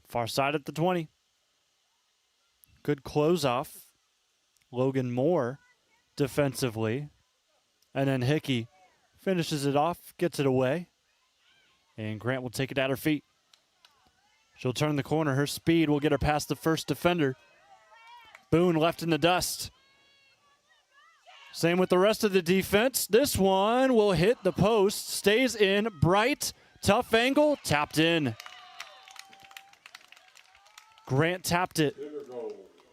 Far side at the 20. Good close off. Logan Moore defensively. And then Hickey finishes it off, gets it away. And Grant will take it at her feet. She'll turn the corner. Her speed will get her past the first defender. Boone left in the dust. Same with the rest of the defense. This one will hit the post, stays in. Bright Tough angle, tapped in. Grant tapped it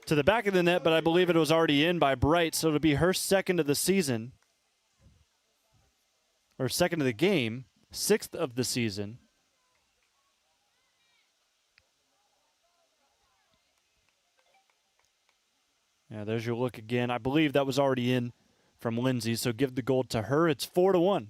to the back of the net, but I believe it was already in by Bright, so it'll be her second of the season. Or second of the game, 6th of the season. Yeah, there's your look again. I believe that was already in from Lindsay, so give the goal to her. It's 4-1.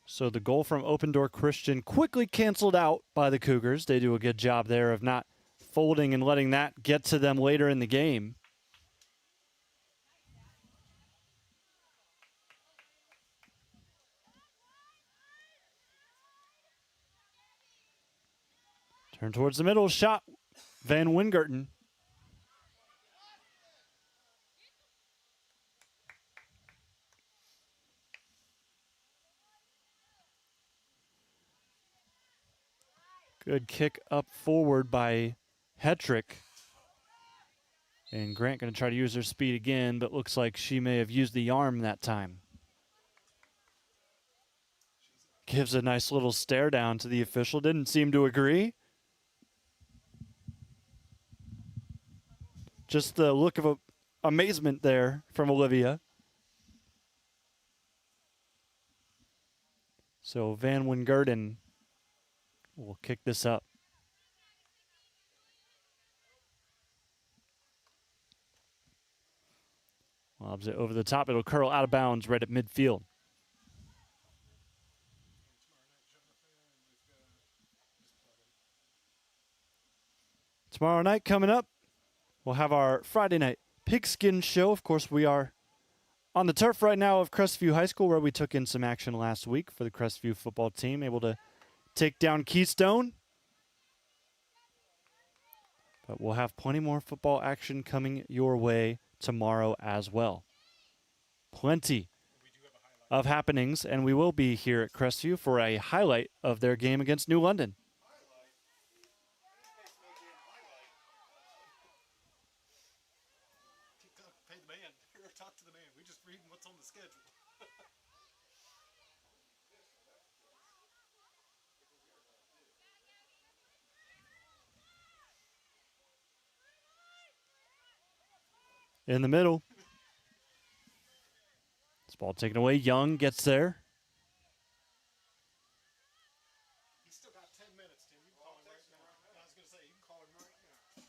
So the goal from Open Door Christian quickly canceled out by the Cougars. They do a good job there of not folding and letting that get to them later in the game. Turn towards the middle, shot Van Wingerten. Good kick up forward by Hetrick. And Grant going to try to use her speed again, but looks like she may have used the arm that time. Gives a nice little stare down to the official. Didn't seem to agree. Just the look of amazement there from Olivia. So Van Wingerten will kick this up. Lobs it over the top. It'll curl out of bounds right at midfield. Tomorrow night coming up, we'll have our Friday night pigskin show. Of course, we are on the turf right now of Crestview High School, where we took in some action last week for the Crestview football team, able to take down Keystone. But we'll have plenty more football action coming your way tomorrow as well. Plenty of happenings, and we will be here at Crestview for a highlight of their game against New London. Pay the man or talk to the man. We just read what's on the schedule. In the middle. This ball taken away. Young gets there. He's still got 10 minutes, Tim. You can call him right now. I was going to say, you can call him right now.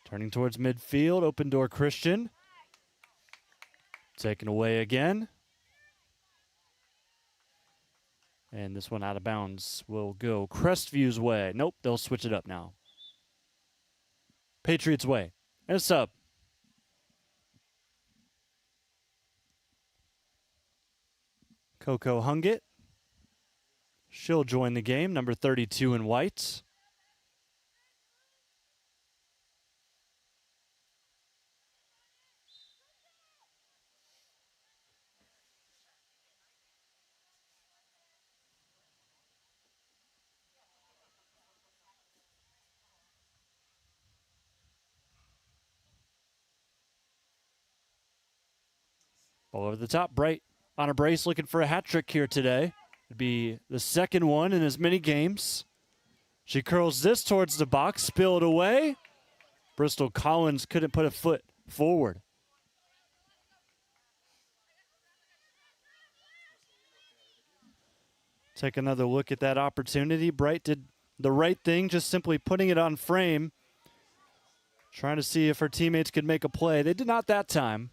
Turning towards midfield. Open Door Christian. Taken away again. And this one out of bounds will go Crestview's way. Nope, they'll switch it up now. Patriots' way. And a sub. Coco Hungit. She'll join the game, number 32 in white. Ball over the top. Bright on a brace, looking for a hat trick here today. It'd be the second one in as many games. She curls this towards the box, spill it away. Bristol Collins couldn't put a foot forward. Take another look at that opportunity. Bright did the right thing, just simply putting it on frame, trying to see if her teammates could make a play. They did not that time.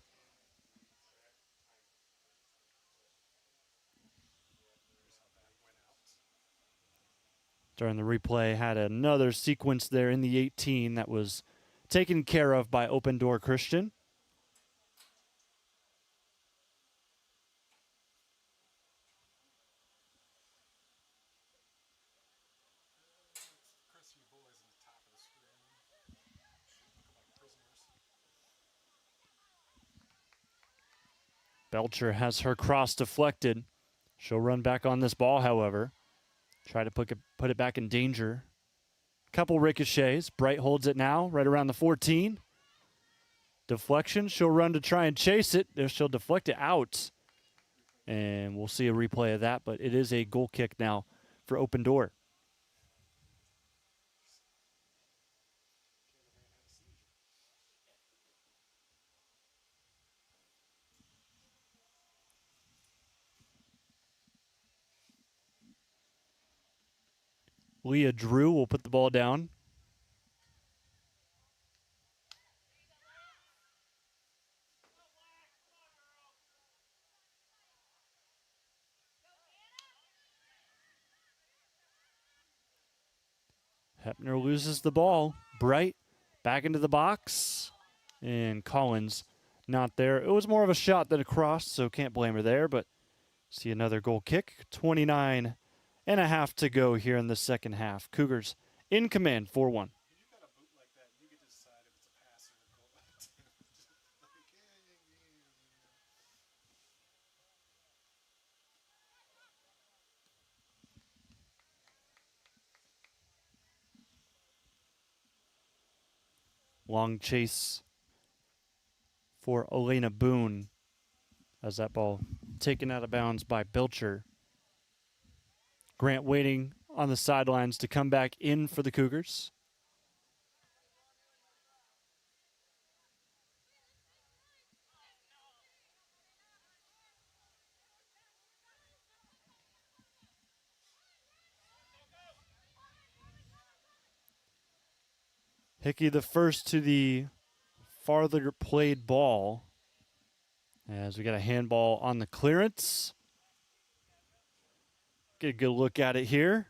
During the replay, had another sequence there in the 18 that was taken care of by Open Door Christian. Belcher has her cross deflected. She'll run back on this ball, however. Try to put it back in danger. Couple ricochets. Bright holds it now, right around the 14. Deflection. She'll run to try and chase it. She'll deflect it out. And we'll see a replay of that, but it is a goal kick now for Open Door. Leah Drew will put the ball down. Hepner loses the ball. Bright back into the box. And Collins not there. It was more of a shot than a cross, so can't blame her there. But see another goal kick. 29 and a half to go here in the second half. Cougars in command, 4-1. Long chase for Elena Boone as that ball taken out of bounds by Belcher. Grant waiting on the sidelines to come back in for the Cougars. Hickey the first to the farther played ball as we got a handball on the clearance. Get a good look at it here.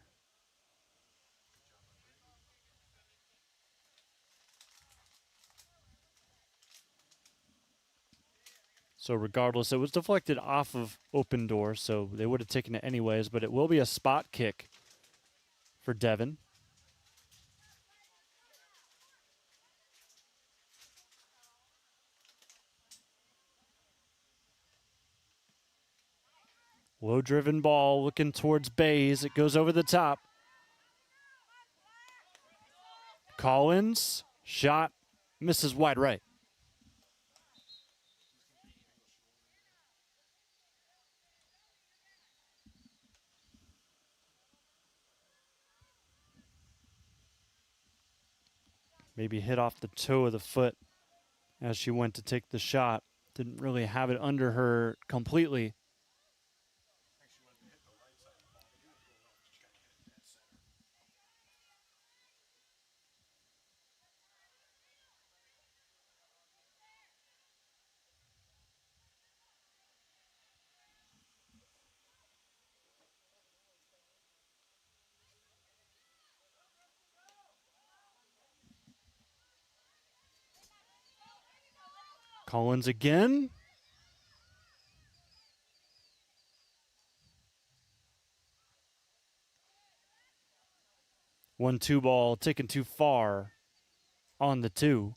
So regardless, it was deflected off of Open Door, so they would have taken it anyways, but it will be a spot kick for Devon. Low-driven ball looking towards Bays. It goes over the top. Collins, shot, misses wide right. Maybe hit off the toe of the foot as she went to take the shot. Didn't really have it under her completely. Collins again. One-two ball taken too far on the two.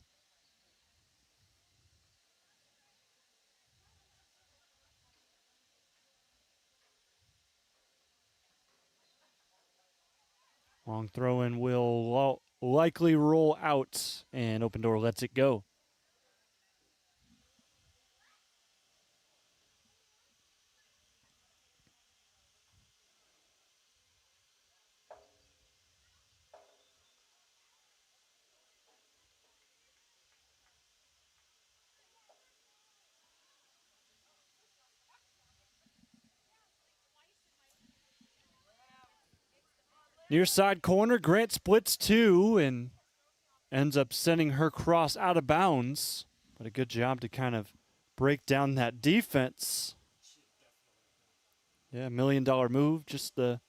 Long throw in will likely roll out, and Open Door lets it go. Near side corner, Grant splits two and ends up sending her cross out of bounds. But a good job to kind of break down that defense. Yeah, $1 million move, just the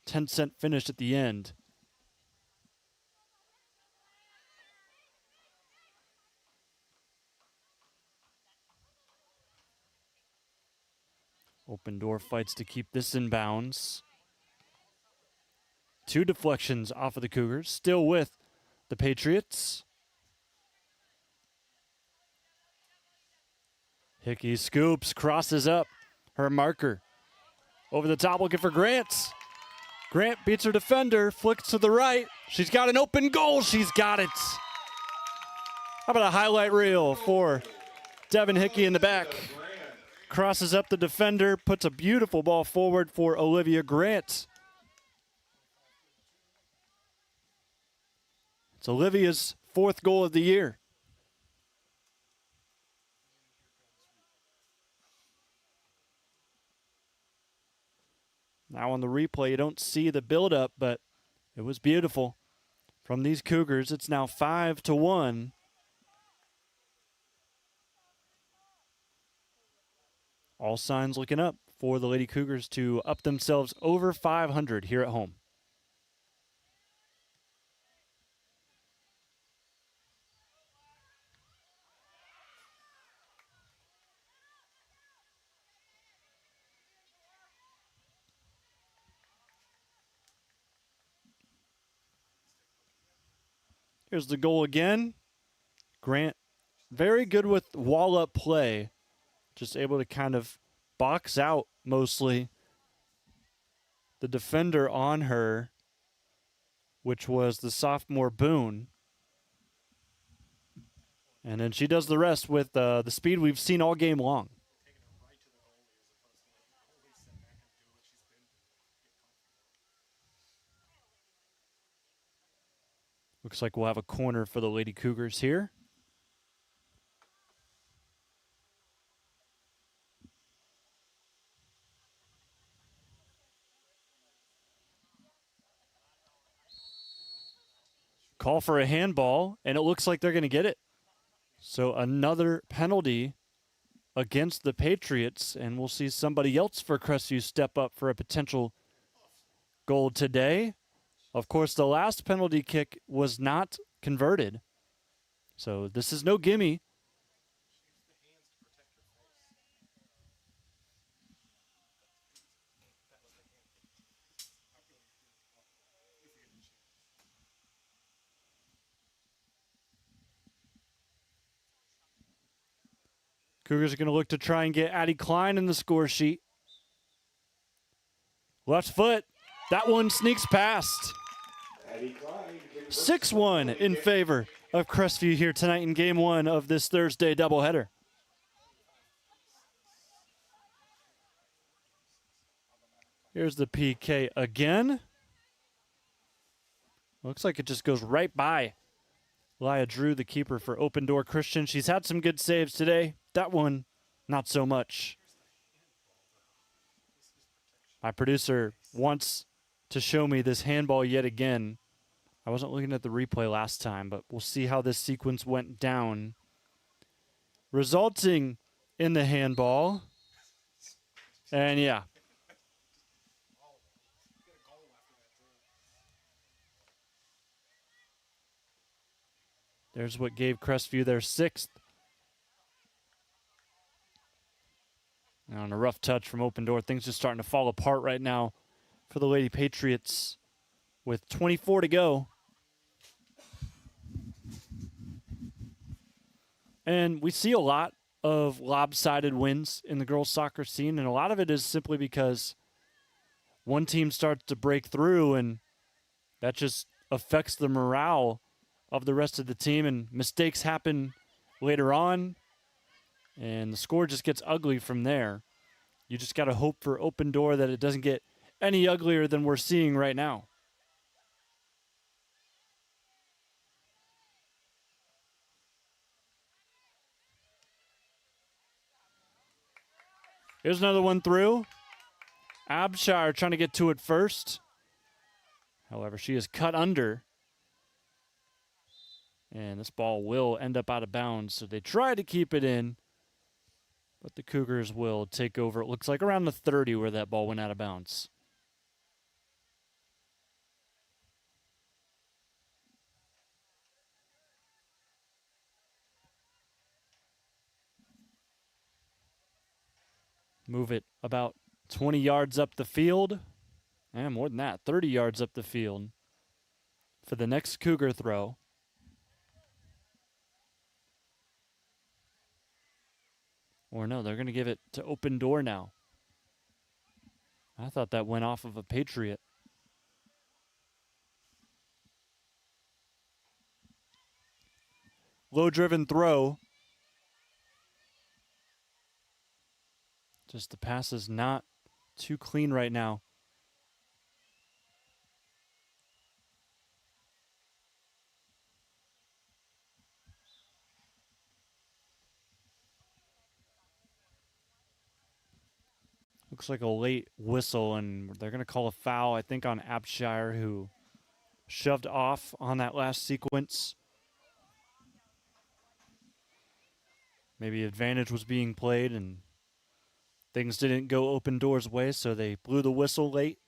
10-cent finish at the end. Open Door fights to keep this in bounds. Two deflections off of the Cougars, still with the Patriots. Hickey scoops, crosses up her marker. Over the top looking for Grant. Grant beats her defender, flicks to the right. She's got an open goal. She's got it. How about a highlight reel for Devin Hickey in the back? Crosses up the defender, puts a beautiful ball forward for Olivia Grant. It's Olivia's 4th goal of the year. Now on the replay, you don't see the buildup, but it was beautiful from these Cougars. It's now 5-1. All signs looking up for the Lady Cougars to up themselves over 500 here at home. Here's the goal again. Grant, very good with wall-up play. Just able to kind of box out mostly the defender on her, which was the sophomore Boone. And then she does the rest with the speed we've seen all game long. Looks like we'll have a corner for the Lady Cougars here. Call for a handball, and it looks like they're going to get it. So another penalty against the Patriots, and we'll see somebody else for Crestview step up for a potential goal today. Of course, the last penalty kick was not converted. So this is no gimme. Cougars are going to look to try and get Addie Klein in the score sheet. Left foot. That one sneaks past. 6-1 in favor of Crestview here tonight in Game 1 of this Thursday doubleheader. Here's the PK again. Looks like it just goes right by Lia Drew, the keeper for Open Door Christian. She's had some good saves today. That one, not so much. My producer wants to show me this handball yet again. I wasn't looking at the replay last time, but we'll see how this sequence went down. Resulting in the handball. And yeah. There's what gave Crestview their 6th. Now on a rough touch from Open Door, things just starting to fall apart right now for the Lady Patriots with 24 to go. And we see a lot of lopsided wins in the girls' soccer scene, and a lot of it is simply because one team starts to break through, and that just affects the morale of the rest of the team, and mistakes happen later on, and the score just gets ugly from there. You just got to hope for Open Door that it doesn't get any uglier than we're seeing right now. Here's another one through. Abshire trying to get to it first. However, she is cut under. And this ball will end up out of bounds. So they try to keep it in. But the Cougars will take over. It looks like around the 30 where that ball went out of bounds. Move it about 20 yards up the field. And more than that, 30 yards up the field for the next Cougar throw. Or no, they're going to give it to Open Door now. I thought that went off of a Patriot. Low-driven throw. Just the pass is not too clean right now. Looks like a late whistle, and they're going to call a foul, I think, on Abshire, who shoved off on that last sequence. Maybe advantage was being played, and things didn't go Open Door's way, so they blew the whistle late.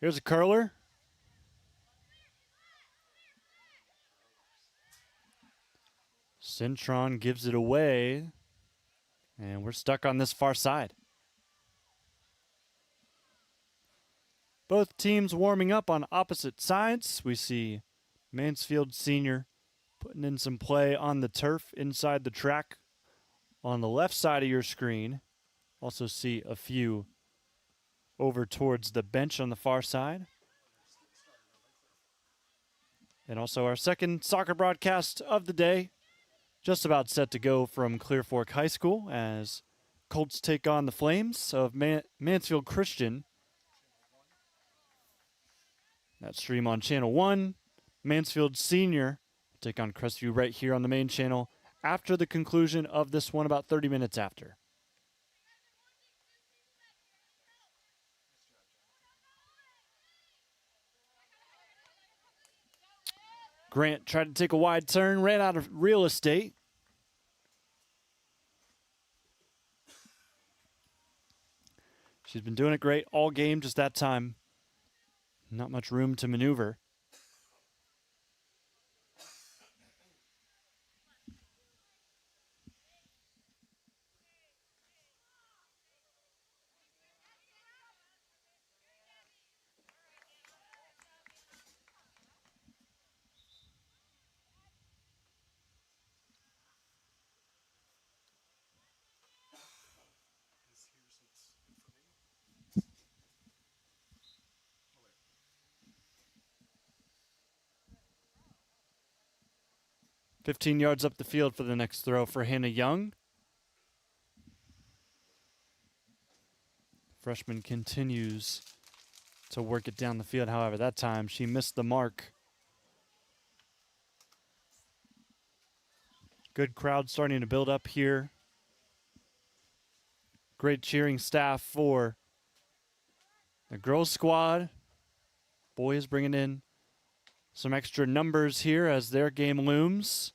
Here's a curler. Centron gives it away, and we're stuck on this far side. Both teams warming up on opposite sides. We see Mansfield Senior putting in some play on the turf inside the track on the left side of your screen. Also see a few over towards the bench on the far side. And also our second soccer broadcast of the day, just about set to go from Clear Fork High School as Colts take on the Flames of Mansfield Christian. That stream on Channel 1. Mansfield Senior take on Crestview right here on the main channel after the conclusion of this one, about 30 minutes after. Grant tried to take a wide turn, ran out of real estate. She's been doing it great all game, just that time. Not much room to maneuver. "15 yards up the field for the next throw for Hannah Young. Freshman continues to work it down the field. However, that time she missed the mark. Good crowd starting to build up here. Great cheering staff for the girls squad. Boys bringing in some extra numbers here as their game looms.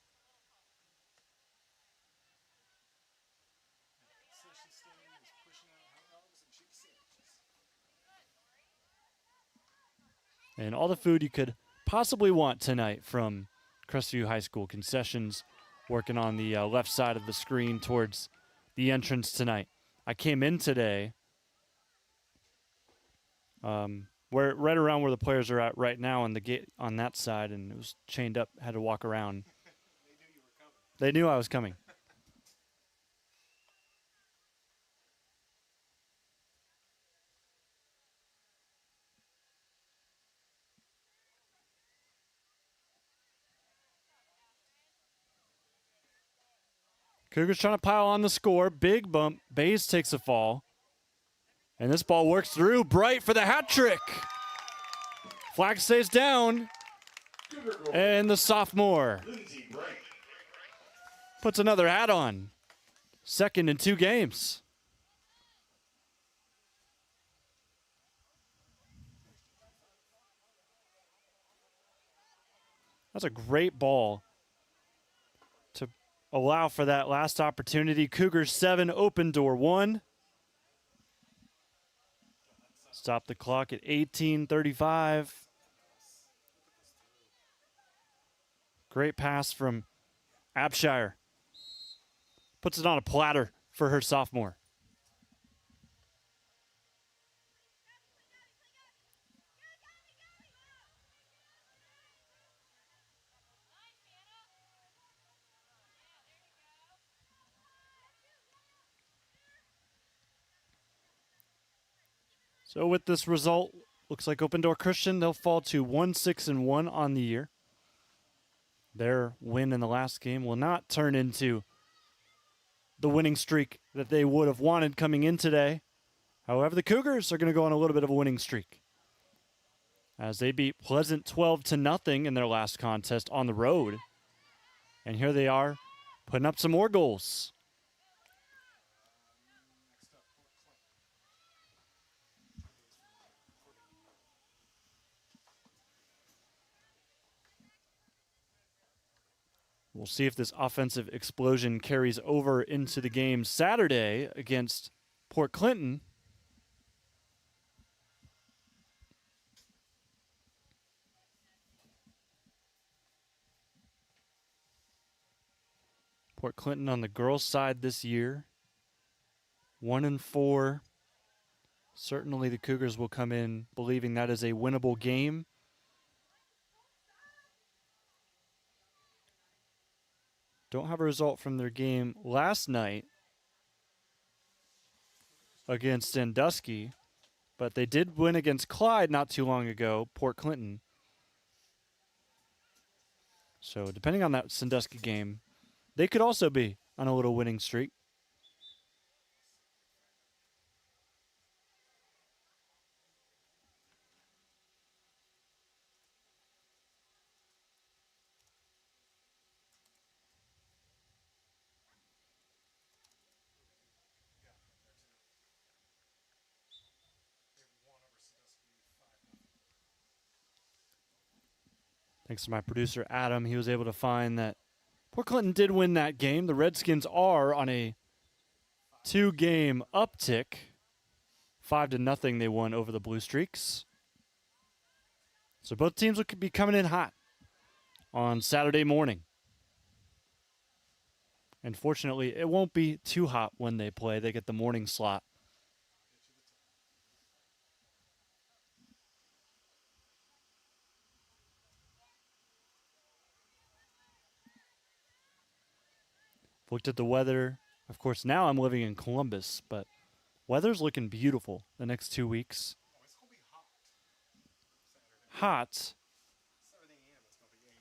And all the food you could possibly want tonight from Crestview High School. Concessions working on the left side of the screen towards the entrance tonight. I came in today right around where the players are at right now on the gate on that side, and it was chained up, had to walk around. They knew I was coming. Cougars trying to pile on the score. Big bump. Bays takes a fall. And this ball works through. Bright for the hat trick. Flag stays down. And the sophomore puts another hat on. Second in 2 games. That's a great ball to allow for that last opportunity. Cougars 7, Open Door 1. Stop the clock at 18:35. Great pass from Abshire. Puts it on a platter for her sophomore. So with this result, looks like Open Door Christian, they'll fall to 1-6-1 on the year. Their win in the last game will not turn into the winning streak that they would have wanted coming in today. However, the Cougars are going to go on a little bit of a winning streak as they beat Pleasant 12-0 in their last contest on the road. And here they are putting up some more goals. We'll see if this offensive explosion carries over into the game Saturday against Port Clinton. Port Clinton on the girls' side this year, 1-4. Certainly the Cougars will come in believing that is a winnable game. Don't have a result from their game last night against Sandusky, but they did win against Clyde not too long ago, Port Clinton. So depending on that Sandusky game, they could also be on a little winning streak. Thanks to my producer, Adam, he was able to find that Port Clinton did win that game. The Redskins are on a 2-game uptick. 5-0 they won over the Blue Streaks. So both teams will be coming in hot on Saturday morning. And fortunately, it won't be too hot when they play. They get the morning slot. Looked at the weather. Of course, now I'm living in Columbus, but weather's looking beautiful the next 2 weeks. It's going to be Hot. 7 a.m. It's going to be 80.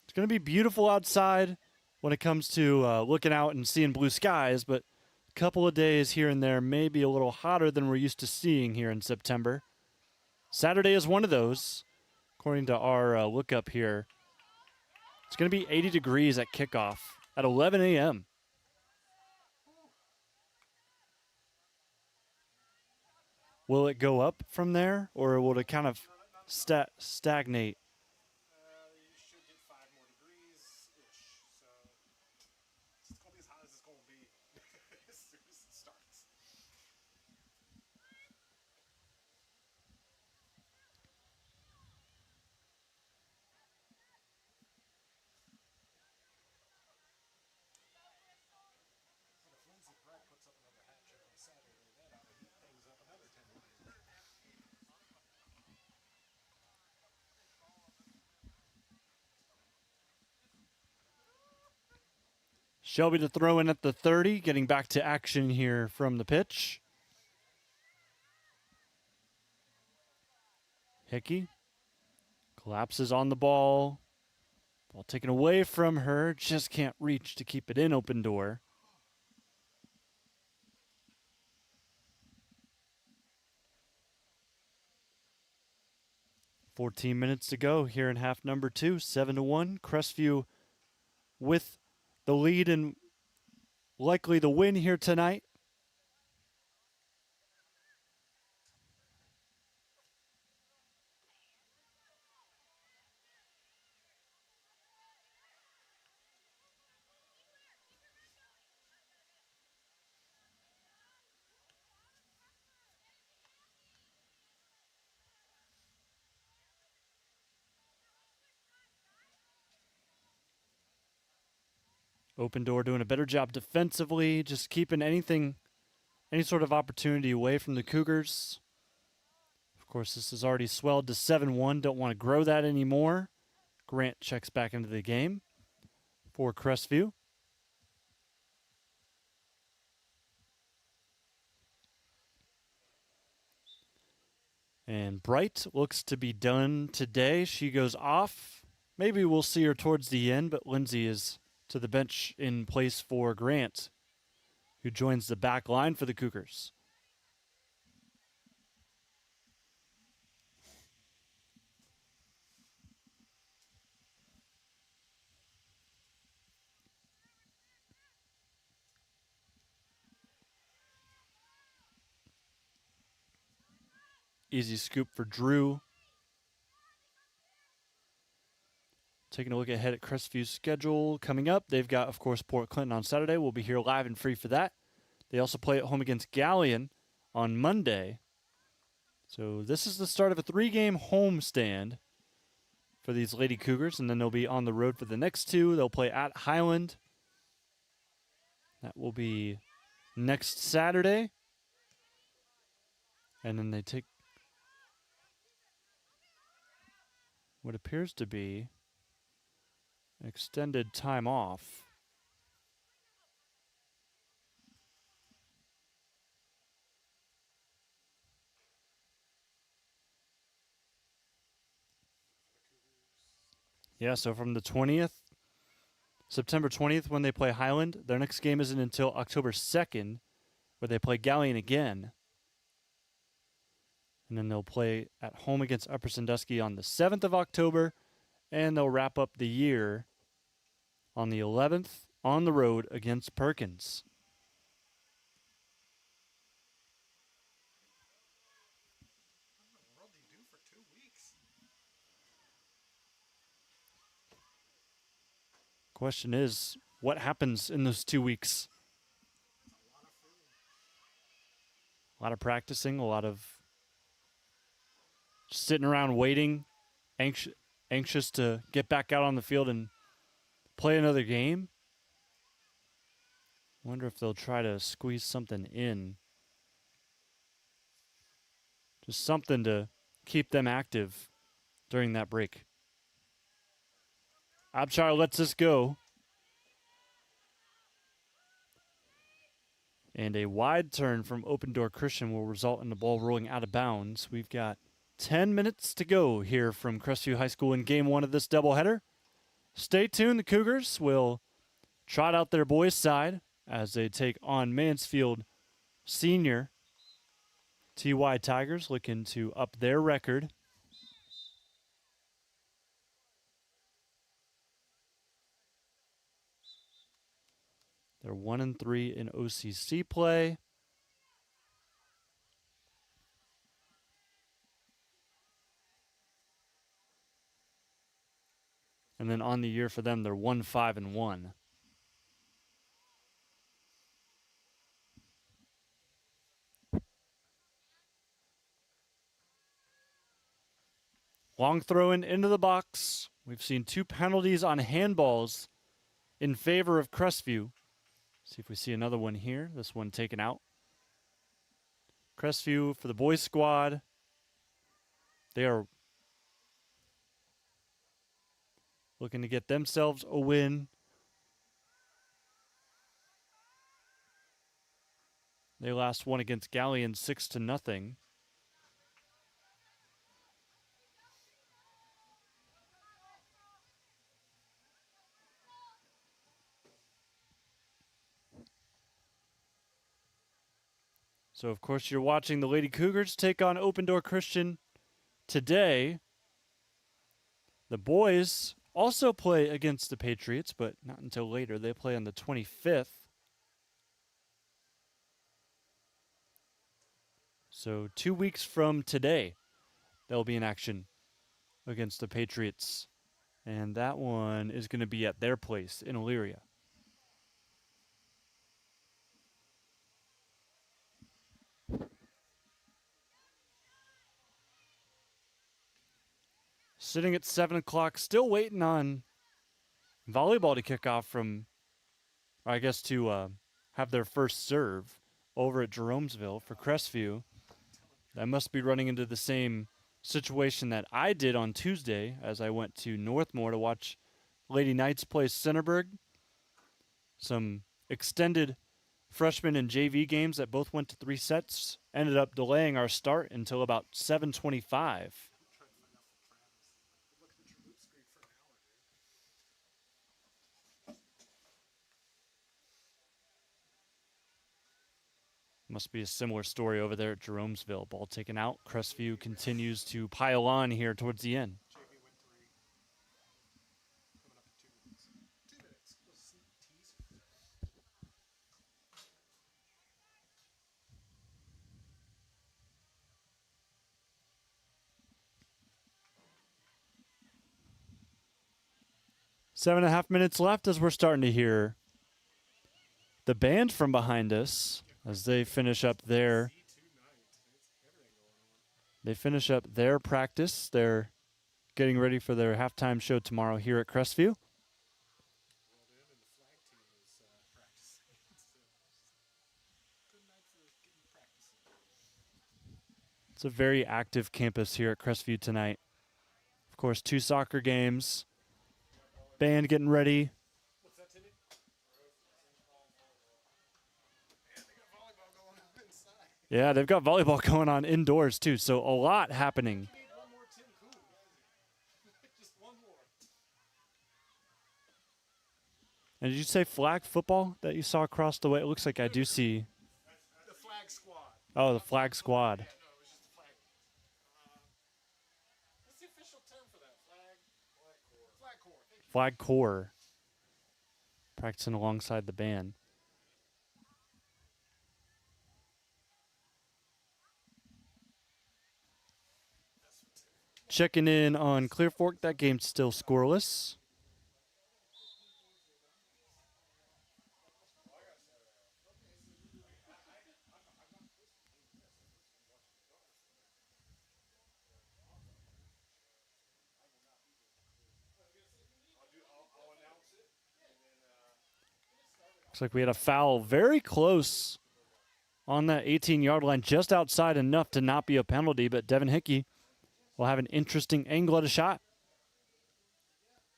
It's going to be beautiful outside when it comes to looking out and seeing blue skies, but a couple of days here and there may be a little hotter than we're used to seeing here in September. Saturday is one of those, according to our lookup here. It's going to be 80 degrees at kickoff at 11 a.m. Will it go up from there, or will it kind of stagnate? You should get 5 more degrees-ish. So it's going to be as hot as it's going to be as soon as it starts. If Lindsey Brett puts up another hat trick on Saturday, that ought to heat things up another 10 minutes. Shelby to throw in at the 30, getting back to action here from the pitch. Hickey collapses on the ball. Ball taken away from her, just can't reach to keep it in. Open door. "14 minutes to go here in half number 2, 7-1. Crestview with the lead and likely the win here tonight. Open door doing a better job defensively, just keeping any sort of opportunity away from the Cougars. Of course, this has already swelled to 7-1. Don't want to grow that anymore. Grant checks back into the game for Crestview. And Bright looks to be done today. She goes off. Maybe we'll see her towards the end, but Lindsay is to the bench in place for Grant, who joins the back line for the Cougars. Easy scoop for Drew. Taking a look ahead at Crestview's schedule coming up. They've got, of course, Port Clinton on Saturday. We'll be here live and free for that. They also play at home against Galleon on Monday. So this is the start of a 3-game homestand for these Lady Cougars, and then they'll be on the road for the next 2. They'll play at Highland. That will be next Saturday. And then they take what appears to be extended time off. Yeah, so from the 20th, September 20th, when they play Highland, their next game isn't until October 2nd, where they play Galleon again. And then they'll play at home against Upper Sandusky on the 7th of October, and they'll wrap up the year on the 11th on the road against Perkins. Question is, what happens in those 2 weeks? A lot of practicing, a lot of just sitting around waiting, anxious to get back out on the field and play another game. Wonder if they'll try to squeeze something in. Just something to keep them active during that break. Abchar lets this go. And a wide turn from Open Door Christian will result in the ball rolling out of bounds. We've got 10 minutes to go here from Crestview High School in Game 1 of this doubleheader. Stay tuned. The Cougars will trot out their boys' side as they take on Mansfield Senior. TY Tigers looking to up their record. They're 1-3 in OCC play. And then on the year for them, they're 1-5-1. Long throw into the box. We've seen 2 penalties on handballs in favor of Crestview. See if we see another one here. This one taken out. Crestview for the boys squad. They are looking to get themselves a win. They last won against Galleon 6-0. So, of course, you're watching the Lady Cougars take on Open Door Christian today. The boys also play against the Patriots, but not until later. They play on the 25th. So 2 weeks from today, they'll be in action against the Patriots. And that one is going to be at their place in Elyria. Sitting at 7 o'clock, still waiting on volleyball to kick off from, I guess, to have their first serve over at Jeromesville for Crestview. That must be running into the same situation that I did on Tuesday as I went to Northmore to watch Lady Knights play Centerburg. Some extended freshman and JV games that both went to 3 sets ended up delaying our start until about 7:25. Must be a similar story over there at Jeromesville. Ball taken out. Crestview continues to pile on here towards the end. 7.5 minutes left as we're starting to hear the band from behind us as they finish up their practice. They're getting ready for their halftime show tomorrow here at Crestview. It's a very active campus here at Crestview tonight. Of course, 2 soccer games. Band getting ready. Yeah, they've got volleyball going on indoors too, so a lot happening. And did you say flag football that you saw across the way? It looks like I do see. The flag squad. Oh, the flag squad. No, it was just the flag. What's the official term for that? Flag corps. Thank you. Flag corps. Practicing alongside the band. Checking in on Clear Fork. That game's still scoreless. Looks like we had a foul very close on that 18-yard line, just outside enough to not be a penalty, but Devin Hickey will have an interesting angle at a shot.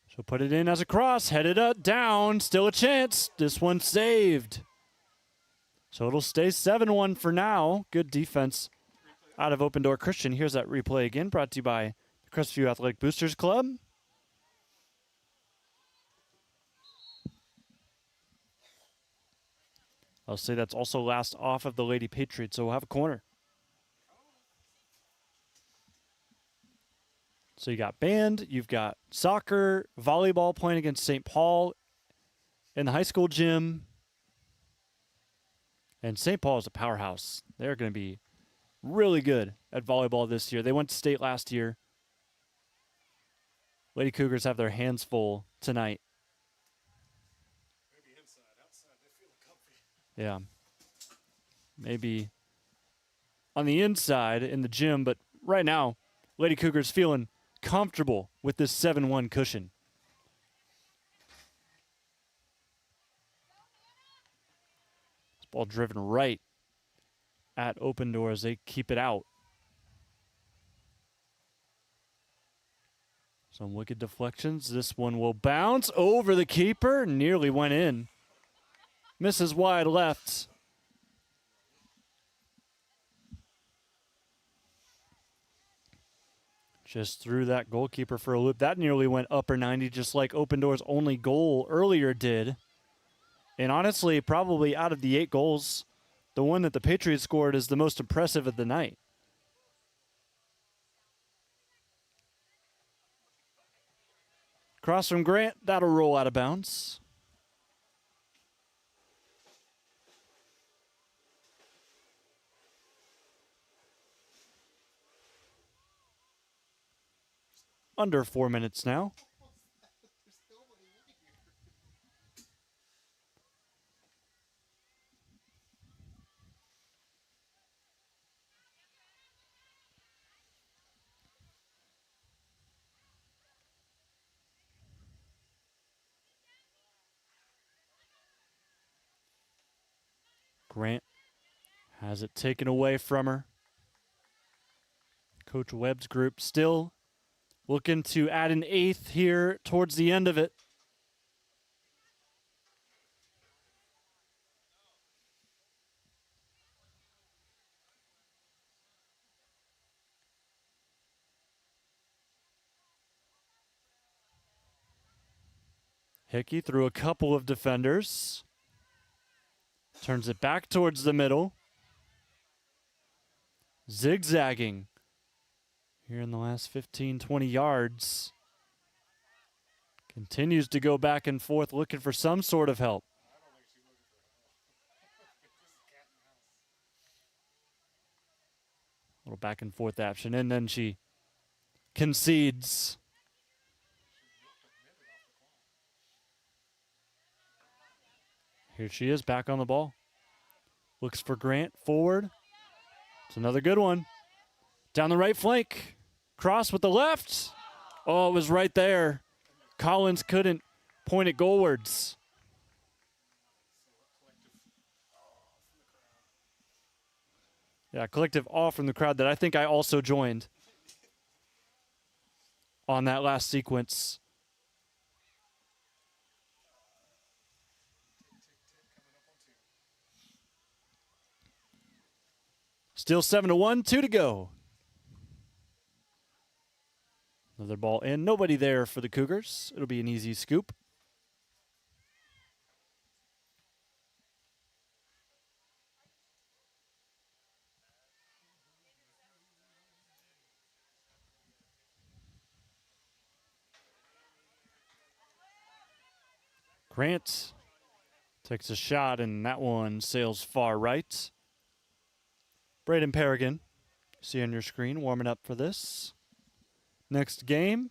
She'll put it in as a cross, headed up, down, still a chance. This one saved. So it'll stay 7-1 for now. Good defense out of Open Door Christian. Here's that replay again, brought to you by the Crestview Athletic Boosters Club. I'll say that's also last off of the Lady Patriots, so we'll have a corner. So you got band, you've got soccer, volleyball playing against St. Paul in the high school gym. And St. Paul is a powerhouse. They're going to be really good at volleyball this year. They went to state last year. Lady Cougars have their hands full tonight. Maybe inside, outside, they feel comfy. Yeah. Maybe on the inside in the gym, but right now, Lady Cougars feeling comfortable with this 7-1 cushion. This ball driven right at Open Door as they keep it out. Some wicked deflections. This one will bounce over the keeper. Nearly went in. Misses wide left. Just threw that goalkeeper for a loop. That nearly went upper 90, just like Open Door's only goal earlier did. And honestly, probably out of the 8 goals, the one that the Patriots scored is the most impressive of the night. Cross from Grant, that'll roll out of bounds. Under 4 minutes now. Grant has it taken away from her. Coach Webb's group still looking to add an 8th here towards the end of it. Hickey through a couple of defenders. Turns it back towards the middle. Zigzagging here in the last 15, 20 yards. Continues to go back and forth looking for some sort of help. A little back and forth action, and then she concedes. Here she is back on the ball. Looks for Grant forward. It's another good one. Down the right flank. Cross with the left. Oh, it was right there. Collins couldn't point it goalwards. Yeah, collective awe from the crowd that I think I also joined on that last sequence. Still 7-1, 2 to go. Another ball in. Nobody there for the Cougars. It'll be an easy scoop. Grant takes a shot, and that one sails far right. Braden Paragon, see on your screen, warming up for this. Next game.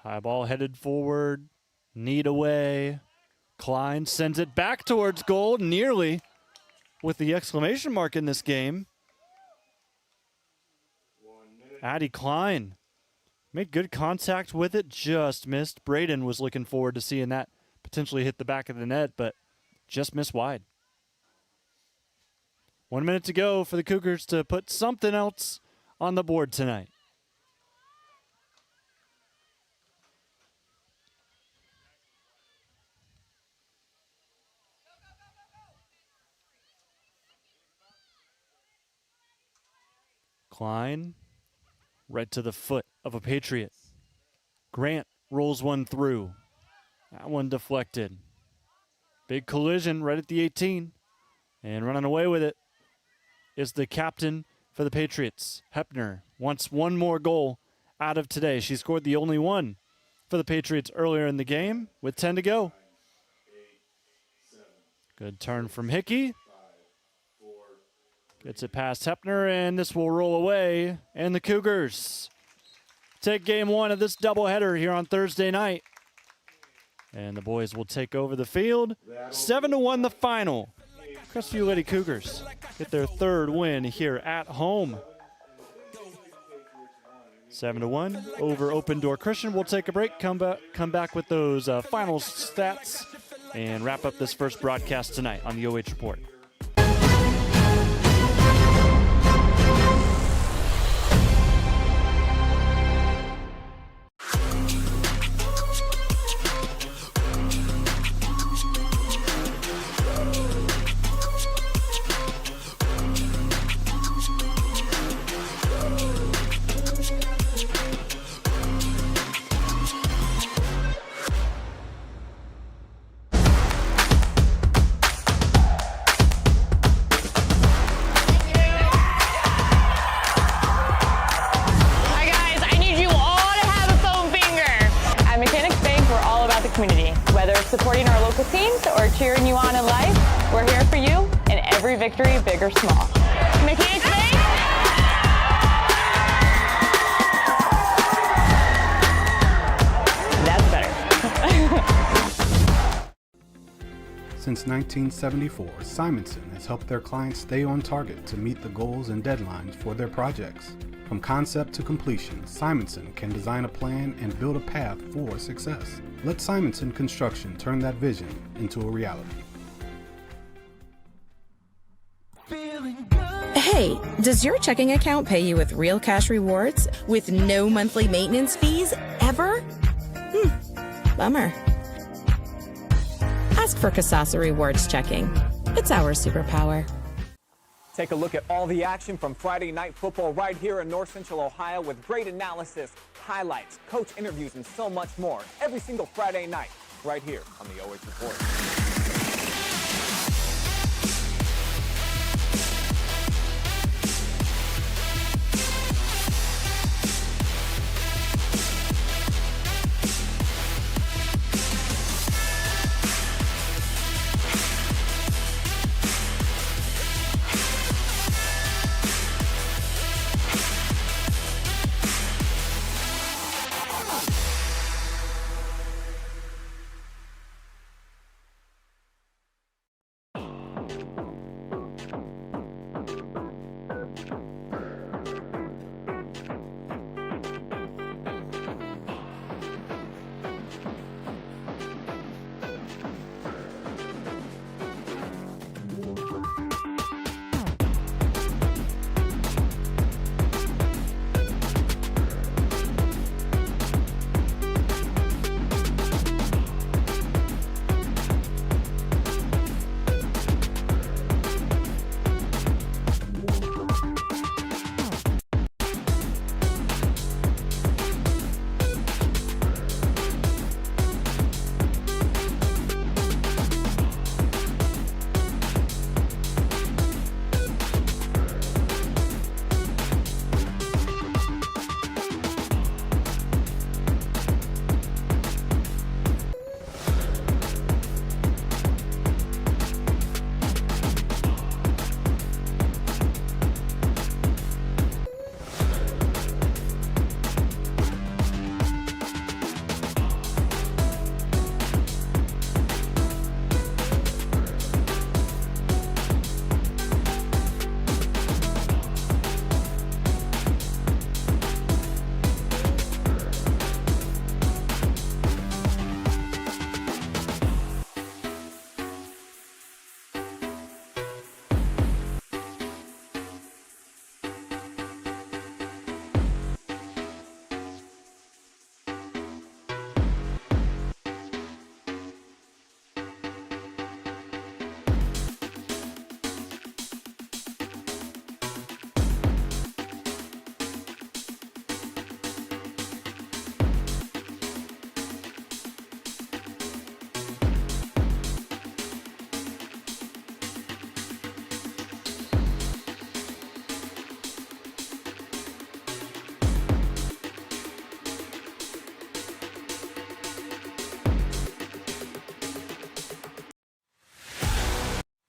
High ball headed forward, need away. Klein sends it back towards goal, nearly, with the exclamation mark in this game. Addie Klein made good contact with it, just missed. Braden was looking forward to seeing that potentially hit the back of the net, but just missed wide. 1 minute to go for the Cougars to put something else on the board tonight. Klein, right to the foot of a Patriot. Grant rolls one through. That one deflected. Big collision right at the 18. And running away with it is the captain for the Patriots. Hepner wants one more goal out of today. She scored the only one for the Patriots earlier in the game with 10 to go. Good turn from Hickey. Gets it past Hepner, and this will roll away. And the Cougars take game one of this doubleheader here on Thursday night. And the boys will take over the field. 7-1 the final. Crestview Lady Cougars get their third win here at home. 7-1 over Open Door Christian. We'll take a break, come back with those final stats, and wrap up this first broadcast tonight on the OH Report. Supporting our local teams or cheering you on in life, we're here for you in every victory, big or small. Mechanics Bank! That's better. Since 1974, Simonson has helped their clients stay on target to meet the goals and deadlines for their projects. From concept to completion, Simonson can design a plan and build a path for success. Let Simonson Construction turn that vision into a reality. Hey, does your checking account pay you with real cash rewards with no monthly maintenance fees ever? Bummer. Ask for Kasasa Rewards Checking. It's our superpower. Take a look at all the action from Friday night football right here in North Central Ohio with great analysis, highlights, coach interviews, and so much more every single Friday night right here on the OH Report.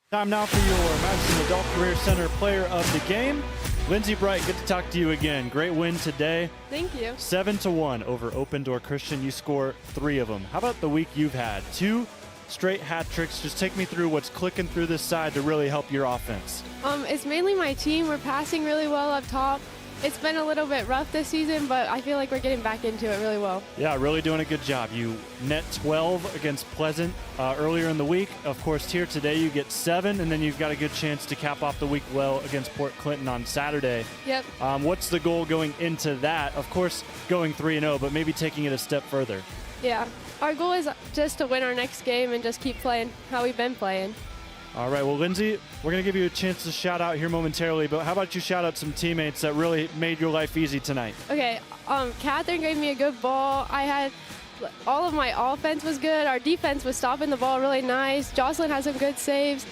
Time now for your Madison Adult Career Center Player of the Game. Lindsey Bright, good to talk to you again. Great win today. Thank you. 7-1 over Open Door Christian. You score 3 of them. How about the week you've had? 2 straight hat tricks. Just take me through what's clicking through this side to really help your offense. It's mainly my team. We're passing really well up top. It's been a little bit rough this season, but I feel like we're getting back into it really well. Yeah, really doing a good job. You net 12 against Pleasant earlier in the week. Of course, here today you get 7, and then you've got a good chance to cap off the week well against Port Clinton on Saturday. Yep. What's the goal going into that? Of course, going 3-0, but maybe taking it a step further. Yeah. Our goal is just to win our next game and just keep playing how we've been playing. All right, well, Lindsey, we're going to give you a chance to shout out here momentarily, but how about you shout out some teammates that really made your life easy tonight? Okay, Catherine gave me a good ball. All of my offense was good. Our defense was stopping the ball really nice. Jocelyn had some good saves.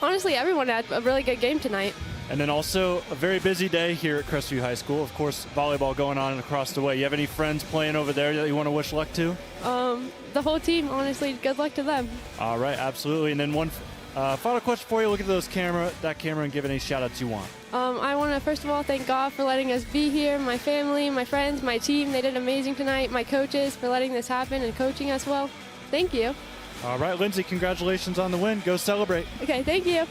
Honestly, everyone had a really good game tonight. And then also a very busy day here at Crestview High School. Of course, volleyball going on across the way. You have any friends playing over there that you want to wish luck to? The whole team, honestly, good luck to them. All right, absolutely. And then one final question for you. Look at that camera, and give any shout-outs you want. I want to, first of all, thank God for letting us be here, my family, my friends, my team. They did amazing tonight. My coaches for letting this happen and coaching us well. Thank you. All right, Lindsey, congratulations on the win. Go celebrate. Okay, thank you.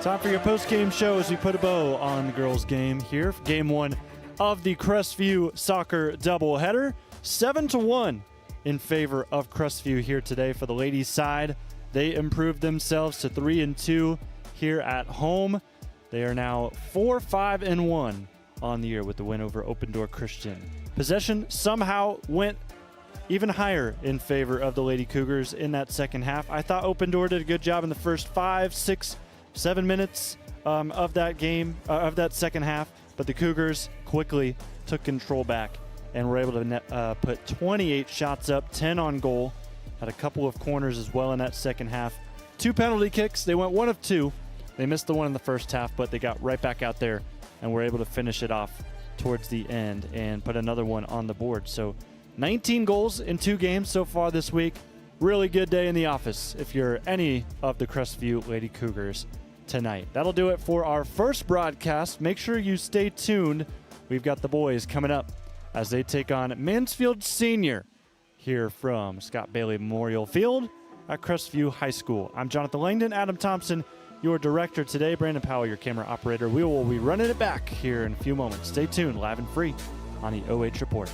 Time for your post-game show as we put a bow on the girls' game here. Game 1 of the Crestview soccer doubleheader. 7-1 in favor of Crestview here today for the ladies' side. They improved themselves to 3-2 here at home. They are now 4-5-1 on the year with the win over Open Door Christian. Possession somehow went even higher in favor of the Lady Cougars in that second half. I thought Open Door did a good job in the first 5, 6, 7 minutes of that game, of that second half, but the Cougars quickly took control back and were able to put 28 shots up, 10 on goal. Had a couple of corners as well in that second half. 2 penalty kicks. They went 1 of 2. They missed the one in the first half, but they got right back out there and were able to finish it off towards the end and put another one on the board. So 19 goals in 2 games so far this week. Really good day in the office if you're any of the Crestview Lady Cougars tonight. That'll do it for our first broadcast. Make sure you stay tuned. We've got the boys coming up as they take on Mansfield Senior here from Scott Bailey Memorial Field at Crestview High School. I'm Jonathan Langdon. Adam Thompson, your director today. Brandon Powell, your camera operator. We will be running it back here in a few moments. Stay tuned, live and free on the OH Report.